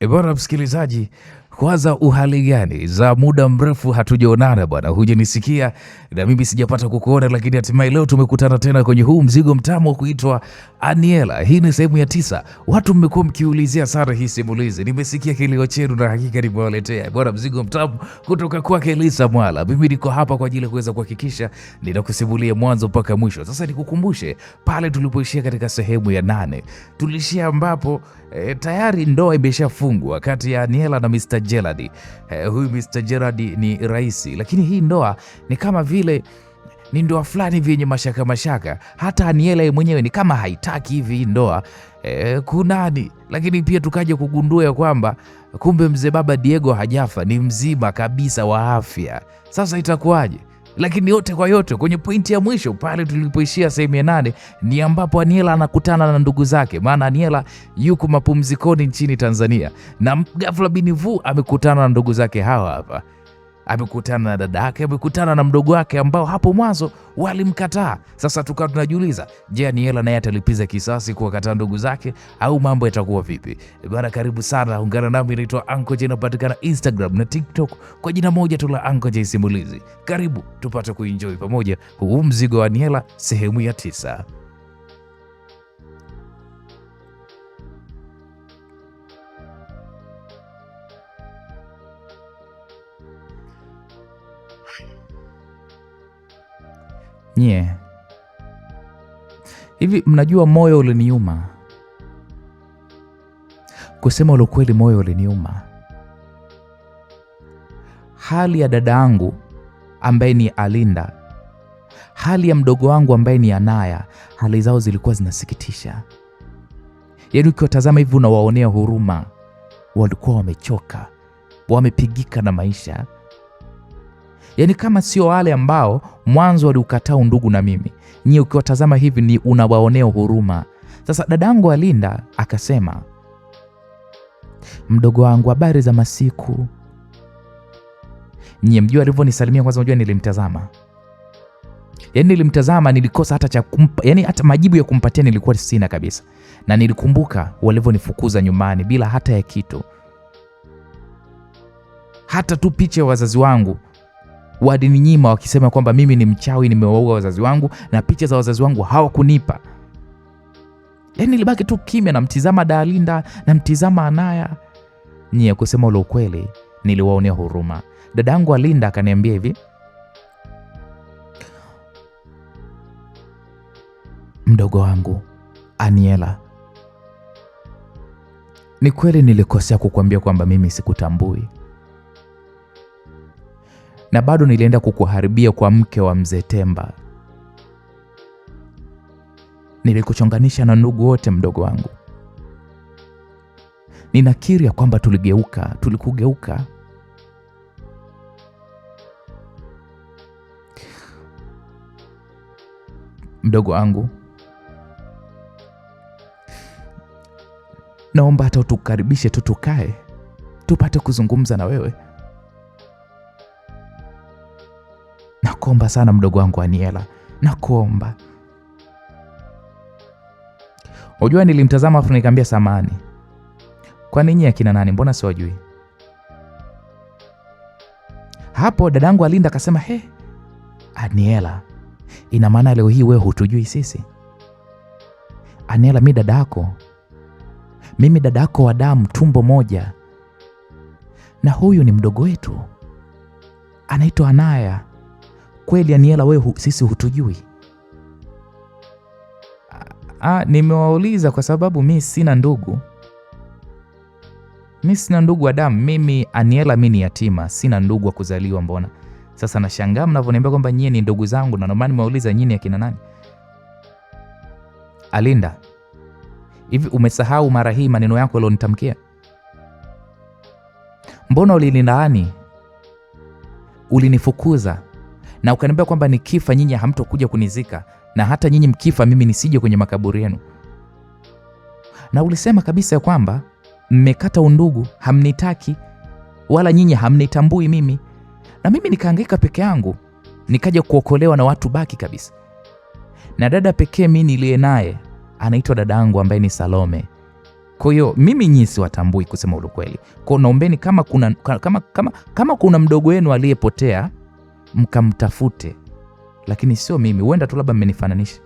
Bwana msikilizaji, kwanza uhali gani? Za muda mrefu hatujaonana bwana, hujanisikia na mimi sijapata kukuona, lakini hatimaye leo tumekutana tena kwenye huu mzigo mtamu wa kuitwa Aniela. Hii ni sehemu ya 9. Watu mmekuwa mkiulizia sana hii simulizi, nimesikia kilio chenu na hakika nimewaletea bwana mzigo mtamu kutoka kwake Lisa Mwala. Mimi niko hapa kwa ajili ya kuweza kuhakikisha ninakusimulia mwanzo mpaka mwisho. Sasa nikukumbushe pale tulipoishia katika sehemu ya 8, tulishia ambapo tayari ndoa imeshafungwa kati ya Aniela na Mr. Gerald. Huyu Mr. Gerald ni raisi, lakini hii ndoa ni kama vile ni ndoa fulani vyenye mashaka mashaka. Hata Aniela mwenyewe ni kama haitaki hivi ndoa kunani, lakini pia tukaja kugundua ya kwamba kumbe mzee baba Diego hajafa, ni mzima kabisa wa afya. Sasa itakuwaje? Lakini yote kwa yote, kwenye pointi ya mwisho pale tulipoishia sehemu ya 8 ni ambapo Aniela anakutana na ndugu zake, maana Aniela yuko mapumzikoni nchini Tanzania, na ghafla binivu amekutana na ndugu zake hawa hapa. Amekutana na dada yake, amekutana na mdogo wake ambao hapo mwanzo walimkataa. Sasa tukawa tunajiuliza, je, Aniela naye atalipiza kisasi kuwakataa ndugu zake au mambo yatakuwa vipi? Bwana, karibu sana, ungana nami, naitwa Uncle J, napatikana Instagram na TikTok kwa jina moja tu la Uncle J Simulizi. Karibu tupate kuenjoy pamoja huu mzigo wa Aniela sehemu ya 9. Nye, hivi mnajua moyo uliniuma? Kusema ule kweli, moyo uliniuma. Hali ya dada yangu ambaye ni Alinda, hali ya mdogo wangu ambaye ni Anaya, hali zao zilikuwa zinasikitisha. Yaani ukiwatazama hivi unawaonea huruma. Walikuwa wamechoka, wamepigika na maisha. Yaani kama sio wale ambao mwanzo waliukataa undugu na mimi, nyie ukiwatazama hivi ni unawaonea huruma. Sasa dadangu Alinda akasema, mdogo wangu, habari za masiku. Nyie mjua alivyonisalimia kwanza, mjua nilimtazama. Yaani nilimtazama, nilikosa hata cha kumpa, yaani hata majibu ya kumpatia nilikuwa sina kabisa. Na nilikumbuka walivyonifukuza nyumbani bila hata ya kitu. Hata tu picha ya wazazi wangu walininyima wakisema kwamba mimi ni mchawi, nimewaua wazazi wangu, na picha za wazazi wangu hawakunipa. Yaani nilibaki tu kimya, namtizama Dalinda, namtizama Anaya. Nyie kusema ule ukweli, niliwaonea huruma. Dadangu Alinda akaniambia hivi, mdogo wangu Aniela, ni kweli nilikosea kukuambia kwamba mimi sikutambui, na bado nilienda kukuharibia kwa mke wa mzee Temba. Nilikuchonganisha na ndugu wote, mdogo wangu. Ninakiri ya kwamba tulikugeuka. Mdogo wangu, naomba hata utukaribishe tu, tukae tupate kuzungumza na wewe. Nakuomba sana mdogo wangu Aniela, nakuomba. Unajua nilimtazama afu nikamwambia, samani, kwa nini akina nani, mbona siwajui? Hapo dadangu Alinda akasema, Aniela, ina maana leo hii wewe hutujui sisi? Aniela, mimi dada yako wa damu, tumbo moja, na huyu ni mdogo wetu anaitwa Anaya. Kweli Aniela, wewe sisi hutujui? Nimewauliza kwa sababu mimi sina ndugu. Mimi sina ndugu wa damu. Mimi Aniela, mimi ni yatima, sina ndugu wa kuzaliwa. Mbona sasa nashangaa mnavyoniambia kwamba nyie ni ndugu zangu, na nomani nimeuliza nyinyi akina nani? Alinda, hivi umesahau mara hii maneno yako ulionitamkia? Mbona ulinilaani, ulinifukuza na ukaniambia kwamba nikifa nyinyi hamtokuja kunizika, na hata nyinyi mkifa mimi nisije kwenye makaburi yenu. Na ulisema kabisa kwamba mmekata undugu, hamnitaki wala nyinyi hamnitambui mimi. Na mimi nikahangaika peke yangu, nikaja kuokolewa na watu baki kabisa. Na dada pekee mimi niliye naye anaitwa dadangu ambaye ni Salome. Kwa hiyo mimi nyinyi siwatambui kusema ukweli. Kwa naombeni kama kuna mdogo wenu aliyepotea mkamtafute, lakini sio mimi. Huenda tu labda mmenifananisha.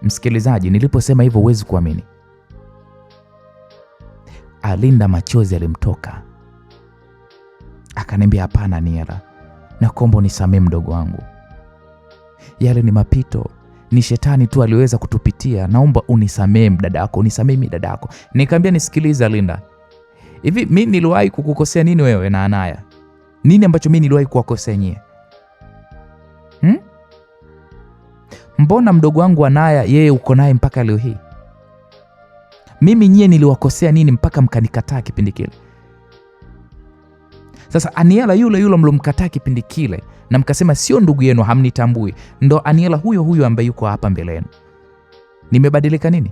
Msikilizaji, niliposema hivyo huwezi kuamini. Alinda machozi alimtoka. Akaniambia, hapana Niela, nakuomba unisamee mdogo wangu. Yale ni mapito, ni shetani tu aliweza kutupitia. Naomba unisamee dada yako, unisamee mimi dada yako. Nikamwambia, nisikilize Alinda. Hivi mimi niliwahi kukukosea nini wewe na Anaya? Nini ambacho mimi niliwahi kuwakosea nyie? Mbona mdogo wangu Anaya yeye uko naye mpaka leo hii? Mimi nyie niliwakosea nini mpaka mkanikataa kipindi kile? Sasa Aniela yule mlomkataa kipindi kile na mkasema sio ndugu yenu, hamnitambui, ndo Aniela huyo ambaye yuko hapa mbele yenu. Nimebadilika nini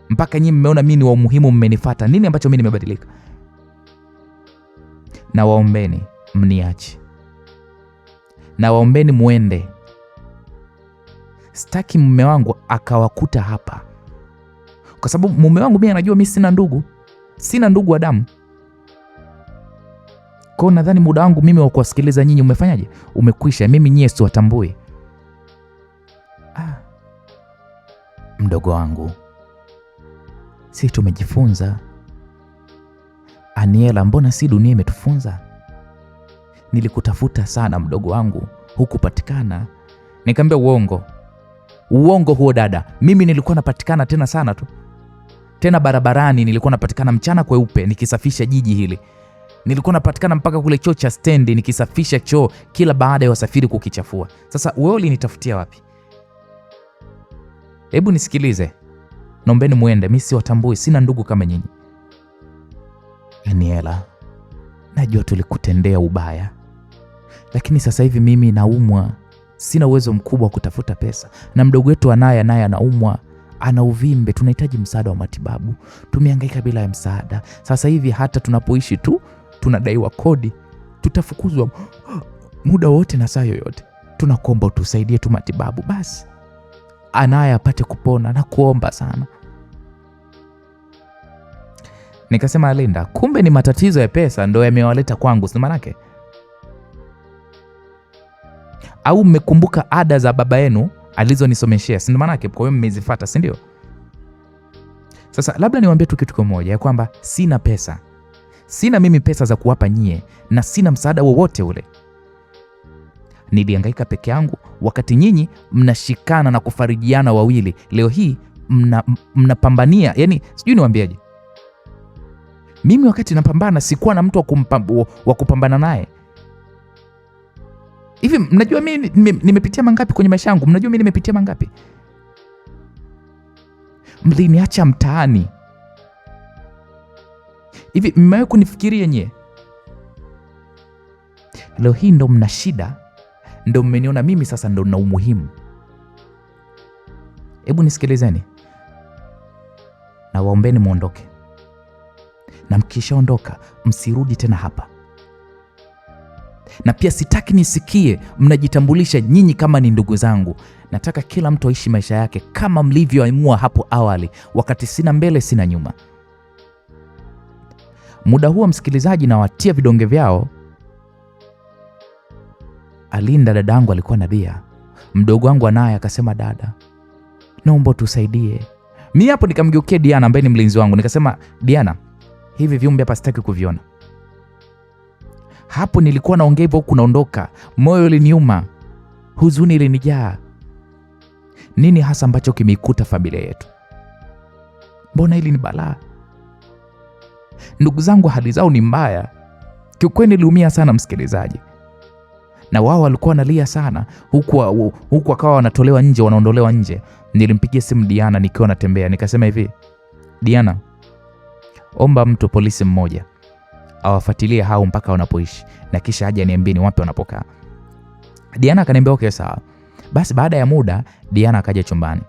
mpaka nyinyi mmeona mimi ni wa umuhimu, mmenifuata? Nini ambacho mimi nimebadilika? Na waombeni mniache, na waombeni muende. Sitaki mume wangu akawakuta hapa, kwa sababu mume wangu mimi anajua mimi sina ndugu wa damu. Kwa nadhani muda wangu mimi wa kuwasikiliza nyinyi umefanyaje? Umekwisha. Mimi nyie siwatambui. Mdogo wangu, si tumejifunza? Aniela, mbona si dunia imetufunza? Nilikutafuta sana mdogo wangu, hukupatikana. Nikamwambia, uongo huo dada. Mimi nilikuwa napatikana tena sana tu, tena barabarani nilikuwa napatikana mchana kweupe nikisafisha jiji hili. Nilikuwa napatikana mpaka kule choo cha stendi nikisafisha choo kila baada ya wasafiri kukichafua. Sasa wewe ulinitafutia wapi? Hebu nisikilize, naombeni muende, mimi siwatambui, sina ndugu kama nyinyi. Aniela, najua tulikutendea ubaya, lakini sasa hivi mimi naumwa, sina uwezo mkubwa wa kutafuta pesa, na mdogo wetu naye anaumwa, ana uvimbe, tunahitaji msaada wa matibabu. Tumehangaika bila ya msaada. Sasa hivi hata tunapoishi tu tunadaiwa kodi, tutafukuzwa muda wote na saa yoyote. Tunakuomba utusaidie tu matibabu basi, Anaya apate kupona, na kuomba sana. Nikasema, Alinda, kumbe ni matatizo ya pesa ndio yamewaleta kwangu, si manake? Au mmekumbuka ada za baba yenu alizonisomeshea, si manake? Kwa hiyo mmezifuata, si ndio? Sasa labda niwaambie tu kitu kimoja, ya kwamba sina pesa. Sina mimi pesa za kuwapa nyie, na sina msaada wowote ule. Nilihangaika peke yangu wakati nyinyi mnashikana na kufarijiana wawili. Leo hii mnapambania, yani sijui niwaambiaje. Mimi wakati napambana sikuwa na mtu wa kupambana naye. Hivi mnajua mimi nimepitia mangapi kwenye maisha yangu? Mnajua mimi nimepitia mangapi? Mliniacha mtaani. Hivi mmewahi kunifikiria nyie? Leo hii ndo mna shida, ndo mmeniona mimi sasa ndo na umuhimu. Hebu nisikilizeni, na waombeni muondoke, na mkishaondoka msirudi tena hapa. Na pia sitaki nisikie mnajitambulisha nyinyi kama ni ndugu zangu. Nataka kila mtu aishi maisha yake kama mlivyoamua hapo awali, wakati sina mbele sina nyuma. Muda huo msikilizaji, na watia vidonge vyao. Alinda dadangu alikuwa nalia. Mdogo wangu Anaya akasema, dada, naomba tusaidie. Mimi hapo nikamgeukia Diana ambaye ni mlinzi wangu, nikasema, Diana, hivi viumbe hapa sitaki kuviona. Hapo nilikuwa naongea hivyo kunaondoka, moyo uliniuma, huzuni ilinijaa. Nini hasa ambacho kimeikuta familia yetu? Mbona hili ni balaa? Ndugu zangu hali zao ni mbaya. Kiukweli niliumia sana msikilizaji. Na wao walikuwa wanalia sana, huku akawa wanatolewa nje, wanaondolewa nje. Nilimpigia simu Diana nikiwa natembea, nikasema hivi, Diana, omba mtu polisi mmoja awafuatilie hao mpaka wanapoishi, na kisha aje niambie ni wapi wanapokaa. Diana akaniambia okay sawa. Basi baada ya muda Diana akaja chumbani.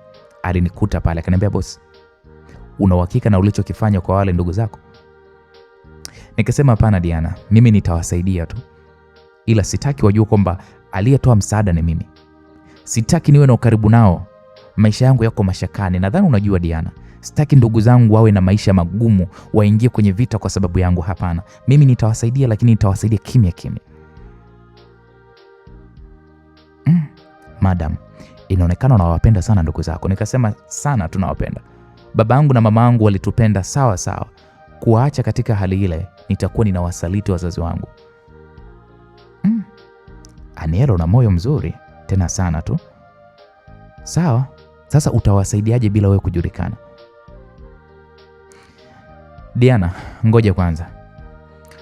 Alinikuta pale akaniambia, boss, una uhakika na ulichokifanya kwa wale ndugu zako? Nikasema, hapana Diana, mimi nitawasaidia tu, ila sitaki wajue kwamba aliyetoa msaada ni mimi. Sitaki niwe na ukaribu nao maisha yangu yako mashakani. Nadhani unajua Diana, sitaki ndugu zangu wawe na maisha magumu, waingie kwenye vita kwa sababu yangu. Hapana, mimi nitawasaidia, lakini nitawasaidia kimya kimya. Madam, inaonekana unawapenda sana ndugu zako. Nikasema sana tunawapenda. Baba yangu na mama yangu walitupenda sawa sawa. Kuacha katika hali ile, nitakuwa ninawasaliti wazazi wangu. Anielo, na moyo mzuri tena sana tu. Sawa, sasa utawasaidiaje bila wewe kujulikana? Diana, ngoja kwanza.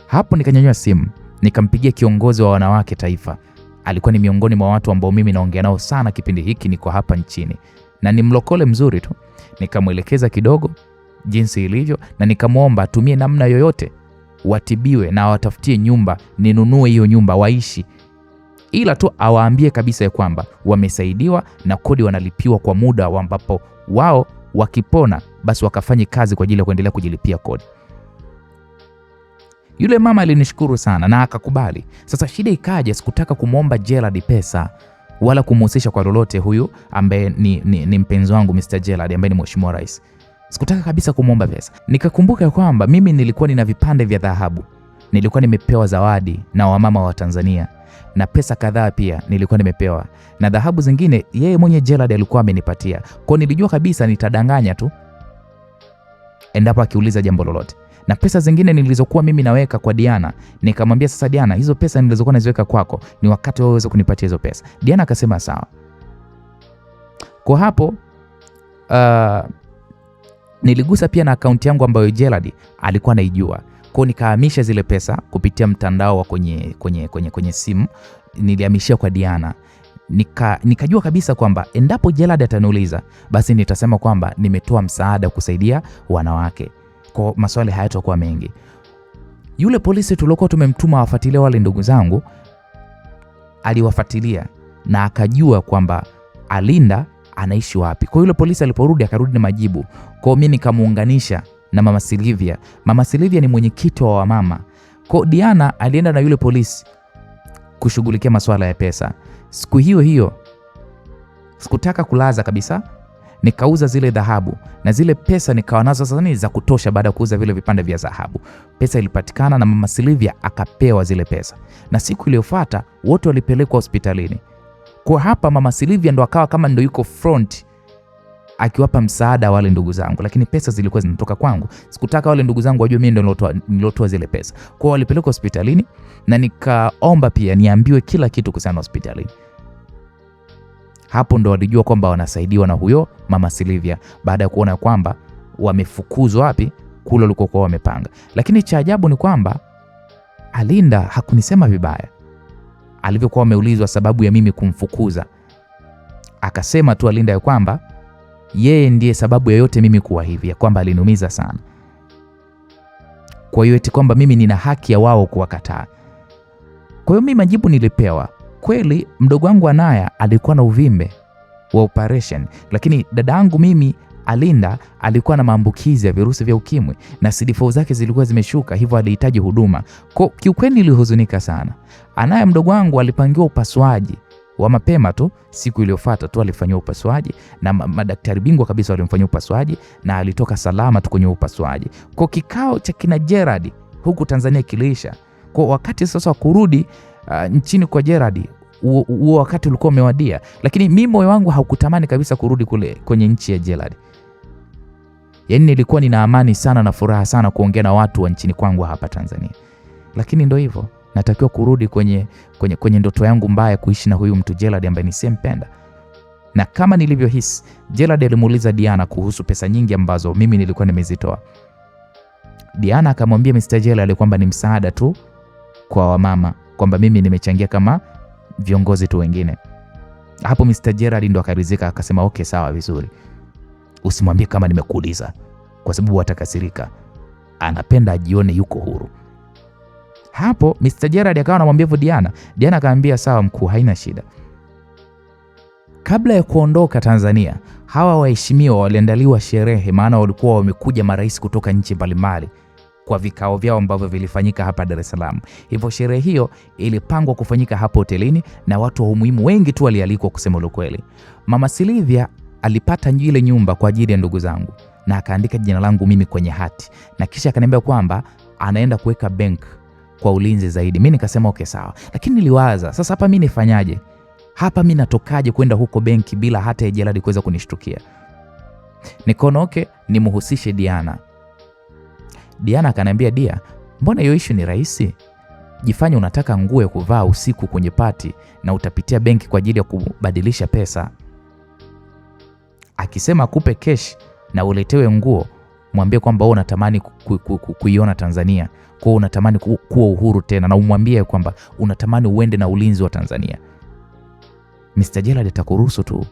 Hapo nikanyanyua simu, nikampigia kiongozi wa wanawake taifa. Alikuwa ni miongoni mwa watu ambao mimi naongea nao sana kipindi hiki niko hapa nchini, na ni mlokole mzuri tu. Nikamwelekeza kidogo jinsi ilivyo, na nikamwomba atumie namna yoyote watibiwe na watafutie nyumba, ninunue hiyo nyumba waishi, ila tu awaambie kabisa ya kwamba wamesaidiwa na kodi wanalipiwa kwa muda ambapo wao wakipona basi wakafanye kazi kwa ajili ya kuendelea kujilipia kodi. Yule mama alinishukuru sana na akakubali. Sasa shida ikaja, sikutaka kumwomba Gerald pesa wala kumhusisha kwa lolote huyu ambaye ni mpenzi wangu Mr. Gerald ambaye ni mheshimiwa rais. Sikutaka kabisa kumwomba pesa. Nikakumbuka kwamba mimi nilikuwa nina vipande vya dhahabu. Nilikuwa nimepewa zawadi na wamama wa Tanzania, na pesa kadhaa pia nilikuwa nimepewa, na dhahabu zingine yeye mwenye Gerald alikuwa amenipatia. Kwa nilijua kabisa nitadanganya tu endapo akiuliza jambo lolote. Na pesa zingine nilizokuwa mimi naweka kwa Diana, nikamwambia sasa Diana, hizo pesa nilizokuwa naziweka kwako ni wakati wewe uweze kunipatia hizo pesa. Diana akasema sawa. Kwa hapo niligusa pia na akaunti yangu ambayo Gerald alikuwa anaijua. Kwa nikahamisha zile pesa kupitia mtandao wa kwenye simu, nilihamishia kwa Diana. Nikajua kabisa kwamba endapo Gerald ataniuliza basi nitasema kwamba nimetoa msaada kusaidia wanawake. Kwa maswali hayatakuwa mengi. Yule polisi tuliokuwa tumemtuma wafuatilie wale ndugu zangu aliwafuatilia na akajua kwamba Alinda anaishi wapi. Kwa yule polisi aliporudi akarudi na majibu. Kwa mimi nikamuunganisha na Mama Silvia. Mama Silvia ni mwenyekiti wa wamama. Kwa Diana alienda na yule polisi kushughulikia masuala ya pesa. Siku hiyo sikutaka kulaza kabisa. Nikauza zile dhahabu na zile pesa nikawa nazo sasa ni za kutosha. Baada ya kuuza vile vipande vya dhahabu, pesa ilipatikana na Mama Silvia akapewa zile pesa, na siku iliyofuata wote walipelekwa hospitalini. Kwa hapa Mama Silvia ndo akawa kama ndo yuko front akiwapa msaada wale ndugu zangu, lakini pesa zilikuwa zinatoka kwangu. Sikutaka wale ndugu zangu wajue mimi ndo nilotoa zile pesa. Kwa walipelekwa hospitalini na nikaomba pia niambiwe kila kitu kuhusiana na hospitalini. Hapo ndo walijua kwamba wanasaidiwa na huyo Mama Silvia, baada ya kuona kwamba wamefukuzwa wapi kule walikokuwa wamepanga. Lakini cha ajabu ni kwamba Alinda hakunisema vibaya. Alivyokuwa ameulizwa sababu ya mimi kumfukuza, akasema tu Alinda ya kwamba yeye ndiye sababu ya yote mimi kuwa hivi, ya kwamba aliniumiza sana. Kwa hiyo eti kwamba mimi nina haki ya wao kuwakataa. Kwa hiyo mimi majibu nilipewa. Kweli mdogo wangu Anaya alikuwa na uvimbe wa operation, lakini dada yangu mimi Alinda alikuwa na maambukizi ya virusi vya ukimwi na CD4 zake zilikuwa zimeshuka, hivyo alihitaji huduma. Kwa kiukweli nilihuzunika sana. Anaya mdogo wangu alipangiwa upasuaji wa mapema tu, siku iliyofuata tu alifanywa upasuaji na madaktari bingwa kabisa walimfanyia upasuaji na alitoka salama tu kwenye upasuaji. Kwa kikao cha kina Gerald huku Tanzania kiliisha. Kwa wakati sasa wa kurudi nchini kwa Gerald, huo wakati ulikuwa umewadia, lakini mimi moyo wangu haukutamani kabisa kurudi kule kwenye nchi ya Gerald. Yaani nilikuwa nina amani sana na furaha sana kuongea na watu wa nchini kwangu hapa Tanzania. Lakini ndio hivyo, natakiwa kurudi kwenye ndoto yangu mbaya, kuishi na huyu mtu Gerald ambaye nisempenda. Na kama nilivyohisi, Gerald alimuuliza Diana kuhusu pesa nyingi ambazo mimi nilikuwa nimezitoa. Diana akamwambia Mr. Gerald kwamba ni msaada tu kwa wamama, kwamba mimi nimechangia kama viongozi tu wengine. Hapo Mr. Gerald ndo akaridhika, akasema okay, sawa, vizuri. Usimwambie kama nimekuuliza kwa sababu atakasirika. Anapenda ajione yuko huru. Hapo Mr. Gerald akawa anamwambia Diana. Diana akamwambia sawa mkuu, haina shida. Kabla ya kuondoka Tanzania, hawa waheshimiwa waliandaliwa sherehe, maana walikuwa wamekuja marais kutoka nchi mbalimbali kwa vikao vyao ambavyo vilifanyika hapa Dar es Salaam. Hivyo sherehe hiyo ilipangwa kufanyika hapo hotelini na watu wa umuhimu wengi tu walialikwa kusema ukweli. Mama Silvia alipata ile nyumba kwa ajili ya ndugu zangu na akaandika jina langu mimi kwenye hati, na kisha akaniambia kwamba anaenda kuweka bank kwa ulinzi zaidi. Mimi nikasema okay sawa, lakini niliwaza sasa, hapa mimi nifanyaje? Hapa mimi natokaje kwenda huko benki bila hata ya Gerald kuweza kunishtukia? Nikaona okay, nimhusishe Diana. Diana akaniambia, Dia, mbona hiyo issue ni rahisi? Jifanye unataka nguo ya kuvaa usiku kwenye party na utapitia benki kwa ajili ya kubadilisha pesa. Akisema akupe cash na uletewe nguo, mwambie kwamba wewe unatamani kuiona Tanzania, kwa unatamani kuwa uhuru tena, na umwambie kwamba unatamani uende na ulinzi wa Tanzania. Mr. Gerald atakuruhusu tu,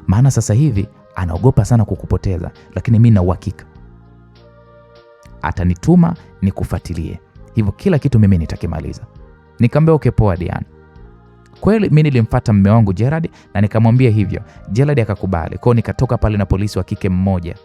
maana sasa hivi anaogopa sana kukupoteza, lakini mimi na uhakika atanituma nikufuatilie. Hivyo kila kitu mimi nitakimaliza. Nikamwambia okay poa Diana. Kweli mimi nilimfuata mume wangu Gerald na nikamwambia hivyo. Gerald akakubali. Kwa nikatoka pale na polisi wa kike moja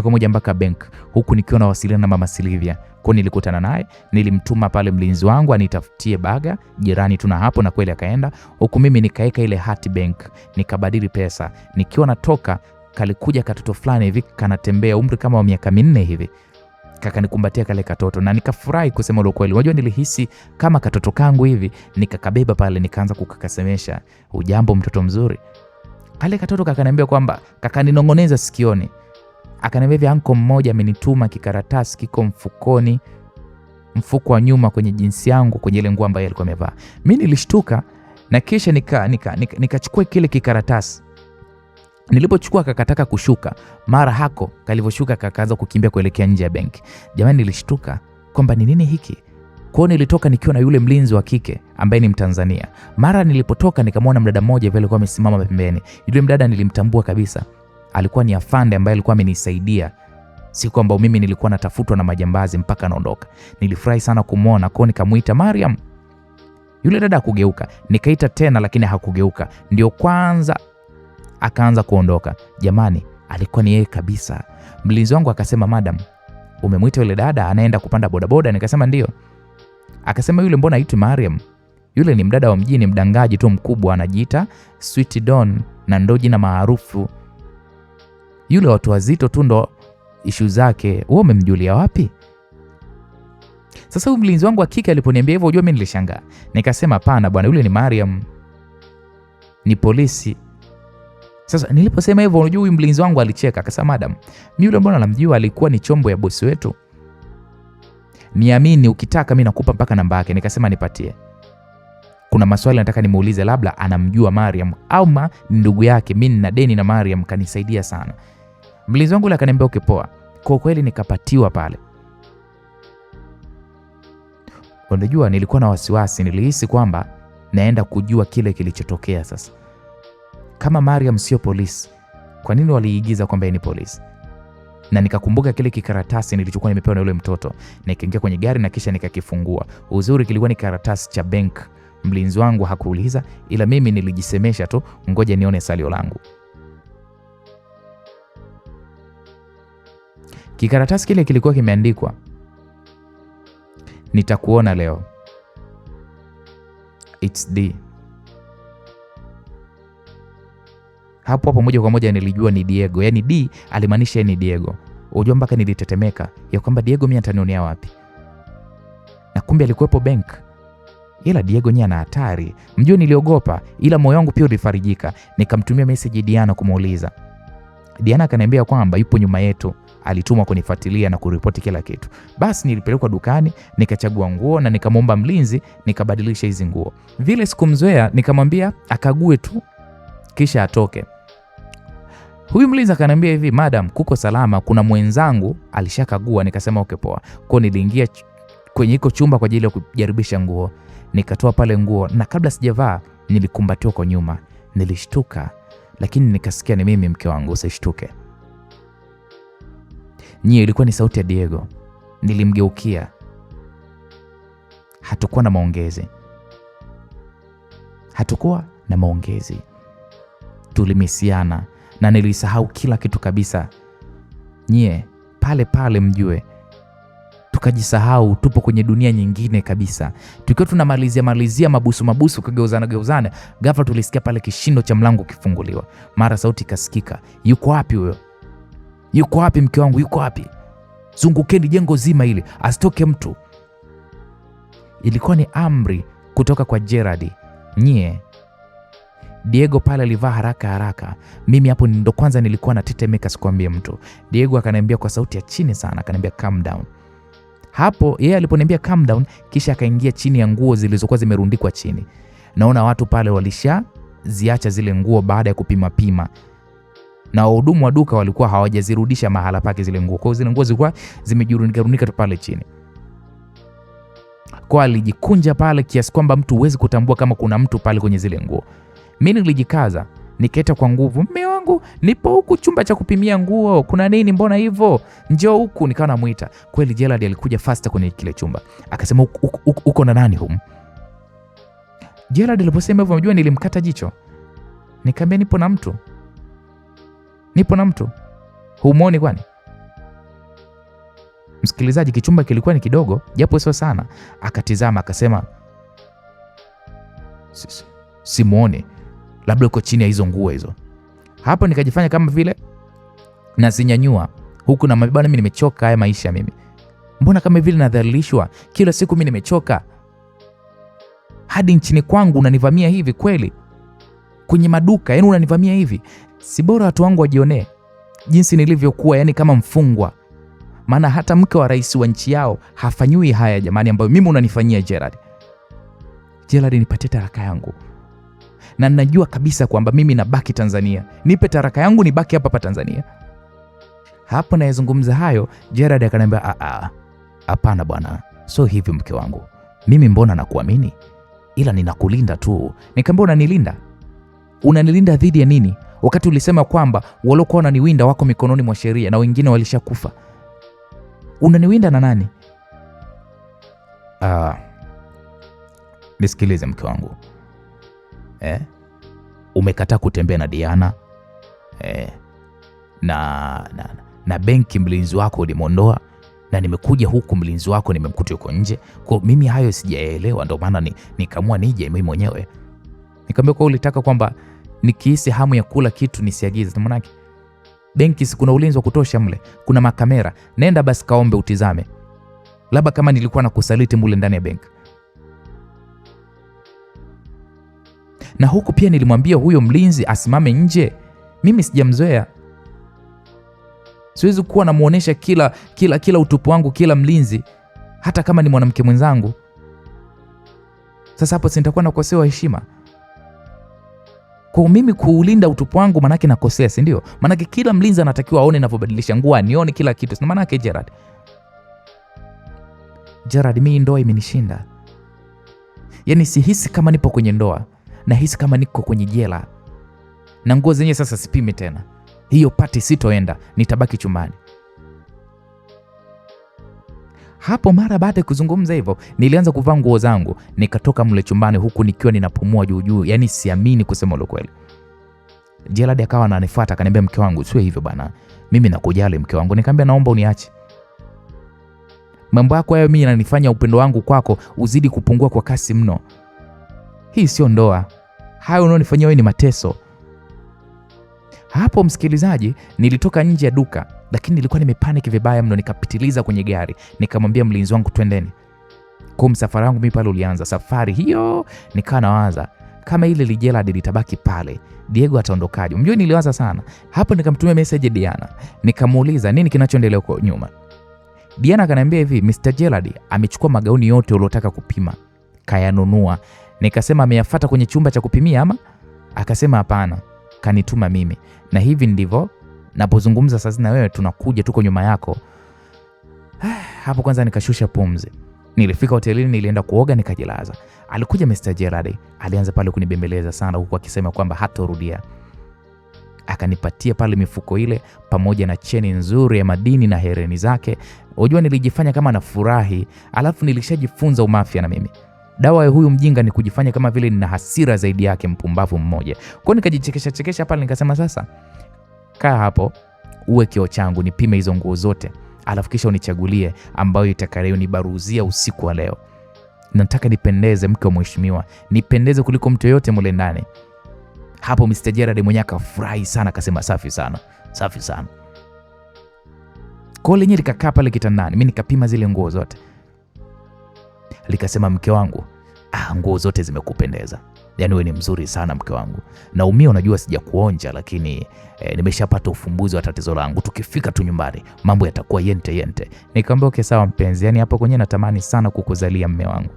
kwa moja mpaka bank, huku nikiwa nawasiliana na Mama Silvia. Kwa nilikutana naye, nilimtuma pale mlinzi wangu anitafutie baga jirani tuna hapo, na kweli akaenda. Huku mimi nikaeka ile hati bank, nikabadili pesa. Nikiwa natoka, kalikuja katoto fulani hivi kanatembea, umri kama wa miaka 4 hivi. Kakanikumbatia kale katoto na nikafurahi kusema ule kweli. Unajua nilihisi kama katoto kangu hivi, nikakabeba pale nikaanza kukakasemesha, "Ujambo mtoto mzuri." Kale katoto kakaniambia kwamba, kakaninongoneza sikioni. Akaniambia hivi, anko mmoja amenituma kikaratasi kiko mfukoni, mfuko wa nyuma kwenye jinsi yangu, kwenye ile nguo ambayo alikuwa amevaa. Mimi nilishtuka na kisha nikachukua kile kikaratasi. Nilipochukua kakataka kushuka, mara hako kalivyoshuka kakaanza kukimbia kuelekea nje ya benki. Jamani, nilishtuka kwamba ni nini hiki? Kwa nilitoka nikiwa na yule mlinzi wa kike ambaye ni Mtanzania. Mara nilipotoka nikamwona mdada mmoja vile alikuwa amesimama pembeni. Yule mdada nilimtambua kabisa. Alikuwa ni afande ambaye alikuwa amenisaidia. Si kwamba mimi nilikuwa natafutwa na majambazi mpaka naondoka. Nilifurahi sana kumuona, kwa nikamuita Mariam. Yule dada hakugeuka. Nikaita tena lakini hakugeuka. Ndio kwanza akaanza kuondoka. Jamani, alikuwa ni yeye kabisa. Mlinzi wangu akasema, "Madam, umemuita yule dada anaenda kupanda bodaboda?" Nikasema ndio. Akasema, "Yule mbona haitwi Mariam? Yule ni mdada wa mjini, mdangaji tu mkubwa, anajiita Sweet Don na ndo jina maarufu. Yule watu wazito tu ndo issue zake. Wewe umemjulia wapi?" Sasa huyu mlinzi wangu wa kike aliponiambia hivyo, unajua mimi nilishangaa. Nikasema, "Hapana bwana, yule ni Mariam. Ni polisi." Sasa niliposema hivyo, unajua huyu mlinzi wangu alicheka, akasema, "Madam, mimi yule mbona namjua, alikuwa ni chombo ya bosi wetu. Niamini, ukitaka mimi nakupa mpaka namba yake." Nikasema nipatie. Kuna maswali nataka nimuulize, labda anamjua Mariam au ni ndugu yake. Mimi nina deni na Mariam, kanisaidia sana. Mlinzi wangu akaniambia okay poa. Kwa kweli nikapatiwa pale. Unajua nilikuwa na wasiwasi, nilihisi kwamba naenda kujua kile kilichotokea sasa. Kama Mariam sio polisi, kwa nini waliigiza kwamba ni polisi? Na nikakumbuka kile kikaratasi nilichokuwa nimepewa na yule mtoto. Nikaingia kwenye gari na kisha nikakifungua. Uzuri kilikuwa ni karatasi cha bank. Mlinzi wangu hakuuliza, ila mimi nilijisemesha tu, ngoja nione salio langu. Kikaratasi kile kilikuwa kimeandikwa, "Nitakuona leo. It's D." Hapo moja kwa moja nilijua ni Diego. Yaani D alimaanisha ni Diego. Unajua mpaka nilitetemeka ya kwamba Diego mimi atanionea wapi? Na kumbe alikuwepo bank. Ila Diego ni ana hatari. Mjua niliogopa, ila moyo wangu pia ulifarijika. Nikamtumia message Diana kumuuliza. Diana akaniambia kwamba yupo nyuma yetu, alitumwa kunifuatilia na kuripoti kila kitu. Basi nilipelekwa dukani, nikachagua nguo na nikamwomba mlinzi nikabadilisha hizi nguo. Vile sikumzoea, nikamwambia akague tu kisha atoke. Huyu mlinzi akaniambia hivi, "Madam, kuko salama, kuna mwenzangu alishakagua." Nikasema okay poa. Kwa niliingia kwenye iko chumba kwa ajili ya kujaribisha nguo. Nikatoa pale nguo na kabla sijavaa nilikumbatiwa kwa nyuma. Nilishtuka, lakini nikasikia ni mimi mke wangu, usishtuke. Nyie, ilikuwa ni sauti ya Diego. Nilimgeukia. Hatukuwa na maongezi. Tulimisiana na nilisahau kila kitu kabisa. Nyie, pale mjue tukajisahau, tupo kwenye dunia nyingine kabisa. Tukiwa tunamalizia mabusu kugeuzana, ghafla tulisikia pale kishindo cha mlango kifunguliwa. Mara sauti kasikika, yuko wapi huyo? Yuko wapi mke wangu? Yuko wapi? Zungukeni jengo zima ili asitoke mtu. Ilikuwa ni amri kutoka kwa Gerald. Nyie. Diego pale alivaa haraka. Mimi hapo ndo kwanza nilikuwa natetemeka, sikwambie mtu. Diego akaniambia kwa sauti ya chini sana, akaniambia calm down. Hapo yeye aliponiambia calm down, kisha akaingia chini ya nguo zilizokuwa zimerundikwa chini. Naona watu pale walishaziacha zile nguo baada ya kupima. Na wahudumu wa duka walikuwa hawajazirudisha mahala pake zile nguo. Kwa zile nguo zilikuwa zimejirundika tu pale chini. Kwa alijikunja pale kiasi kwamba mtu huwezi kutambua kama kuna mtu pale kwenye zile nguo. Mimi nilijikaza, nikaita kwa nguvu, "Mume wangu, nipo huku chumba cha kupimia nguo. Kuna nini? Mbona hivyo? Njoo huku." Nikawa namuita. Kweli Gerald alikuja faster kwenye kile chumba. Akasema, "Uko na nani humu?" Gerald aliposema hivyo, unajua nilimkata jicho. Nikamwambia, "Nipo na mtu. Humuoni kwani?" Msikilizaji, kichumba kilikuwa ni kidogo, japo sio sana. Akatizama akasema, "Simuone. Labda uko chini ya hizo nguo hizo." Hapo nikajifanya kama vile nazinyanyua huku na mabana. Mimi nimechoka haya maisha mimi. Mbona kama vile nadhalilishwa kila siku? Mimi nimechoka. Hadi nchini kwangu unanivamia hivi kweli? Kwenye maduka yani unanivamia hivi? Si bora watu wangu wajionee jinsi nilivyokuwa, yani kama mfungwa. Maana hata mke wa rais wa nchi yao hafanyui haya jamani, ambayo mimi unanifanyia Gerald. Gerald, nipatie taraka yangu. Na najua kabisa kwamba mimi nabaki Tanzania. Nipe taraka yangu nibaki hapa Tanzania. Hapo nayezungumza hayo, Gerald akaniambia, "Hapana bwana. So hivi mke wangu. Mimi mbona nakuamini? Ila ninakulinda tu." Nikamwambia, "Unanilinda? Unanilinda dhidi ya nini? Wakati ulisema kwamba waliokuwa wananiwinda wako mikononi mwa sheria na wengine walishakufa. Unaniwinda na nani?" Nisikilize mke wangu. Umekataa kutembea na Diana. Na benki mlinzi wako ulimondoa, na nimekuja huku mlinzi wako nimemkuta yuko nje. Kwa mimi hayo sijaelewa, ndio maana nikamua nije mimi mwenyewe. Nikamwambia, "Kwa ulitaka kwamba nikihisi hamu ya kula kitu nisiagize?" Manake benki si kuna ulinzi wa kutosha mle, kuna makamera. Nenda basi kaombe utizame, labda kama nilikuwa na kusaliti mule ndani ya benki. Na huku pia nilimwambia huyo mlinzi asimame nje. Mimi sijamzoea, siwezi kuwa namuonesha kila utupu wangu kila mlinzi, hata kama ni mwanamke mwenzangu. Sasa hapo si nitakuwa nakosewa heshima? Kwa mimi kuulinda utupu wangu manake nakosea, si ndio? Manake kila mlinzi anatakiwa aone ninavyobadilisha nguo, anione kila kitu. Sina manake Gerald, mimi ndoa imenishinda. Yaani sihisi kama nipo kwenye ndoa, nahisi kama niko kwenye jela. Na nguo zenyewe sasa sipimi tena. Hiyo pati sitoenda, nitabaki chumbani. Hapo mara baada ya kuzungumza hivyo, nilianza kuvaa nguo zangu, nikatoka mle chumbani huku nikiwa ninapumua juu. Yaani siamini kusema ukweli. Gerald akawa ananifuata akaniambia, "Mke wangu, sio hivyo bana. Mimi nakujali mke wangu." Nikamwambia, "Naomba uniache. Mambo yako hayo mimi yananifanya upendo wangu kwako uzidi kupungua kwa kasi mno. Hii sio ndoa. Hayo unaonifanyia wewe ni mateso." Hapo msikilizaji, nilitoka nje ya duka, lakini nilikuwa nimepanic vibaya mno. Nikapitiliza kwenye gari, nikamwambia mlinzi wangu, "Twendeni." Kwa msafara wangu mimi pale ulianza. Safari hiyo nikaa nawaza kama ile Gerald litabaki pale, Diego ataondokaje? Mjue niliwaza sana. Hapo nikamtumia message Diana, nikamuuliza nini kinachoendelea huko nyuma. Diana akaniambia hivi, "Mr. Gerald amechukua magauni yote uliotaka kupima, kayanunua." Nikasema, "Ameyafuata kwenye chumba cha kupimia ama?" Akasema, "Hapana, kanituma mimi. Na hivi ndivyo napozungumza sasa na wewe, tunakuja tuko nyuma yako." Hapo kwanza nikashusha pumzi. Nilifika hotelini, nilienda kuoga, nikajilaza. Alikuja Mr. Gerald, alianza pale kunibembeleza sana huku akisema kwamba hatarudia. Akanipatia pale mifuko ile pamoja na cheni nzuri ya madini na hereni zake. Unajua nilijifanya kama nafurahi, alafu nilishajifunza umafia na mimi. Dawa ya huyu mjinga ni kujifanya kama vile nina hasira zaidi yake, mpumbavu mmoja. Kwa nikajichekesha pale, nikasema, "Sasa kaa hapo uwe kio changu, nipime hizo nguo zote, alafu kisha unichagulie ambayo itakayonibaruzia usiku wa leo. Nataka nipendeze, mke wa mheshimiwa, nipendeze kuliko mtu yoyote mule ndani. Hapo Mr. Gerald mwenyewe akafurahi sana, akasema safi sana, safi sana. Kwa lenyewe likakaa pale kitandani, mimi nikapima zile nguo zote. Likasema, mke wangu, nguo zote zimekupendeza. Yaani wewe ni mzuri sana mke wangu. Naumia, unajua sijakuonja, lakini nimeshapata ufumbuzi wa tatizo langu. Tukifika tu nyumbani mambo yatakuwa yente. Nikamwambia okay sawa mpenzi, yani hapo kwenye natamani sana kukuzalia mme wangu.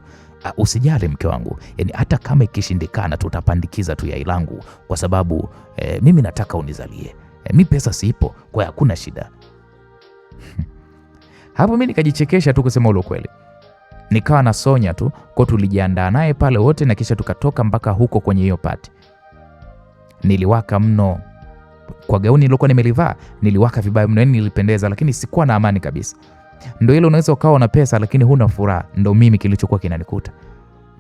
Usijali mke wangu, yani hata kama ikishindikana tutapandikiza tu yai langu, kwa sababu mimi nataka unizalie. Mimi pesa siipo, kwa hakuna shida. Hapo mimi nikajichekesha tu kusema ule kweli. Nikawa na Sonya tu, kwa tulijiandaa naye pale wote na kisha tukatoka mpaka huko kwenye hiyo party. Niliwaka mno kwa gauni nilokuwa nimelivaa, niliwaka vibaya mno, yani nilipendeza lakini sikuwa na amani kabisa. Ndio ile unaweza ukawa na pesa lakini huna furaha, ndio mimi kilichokuwa kinanikuta.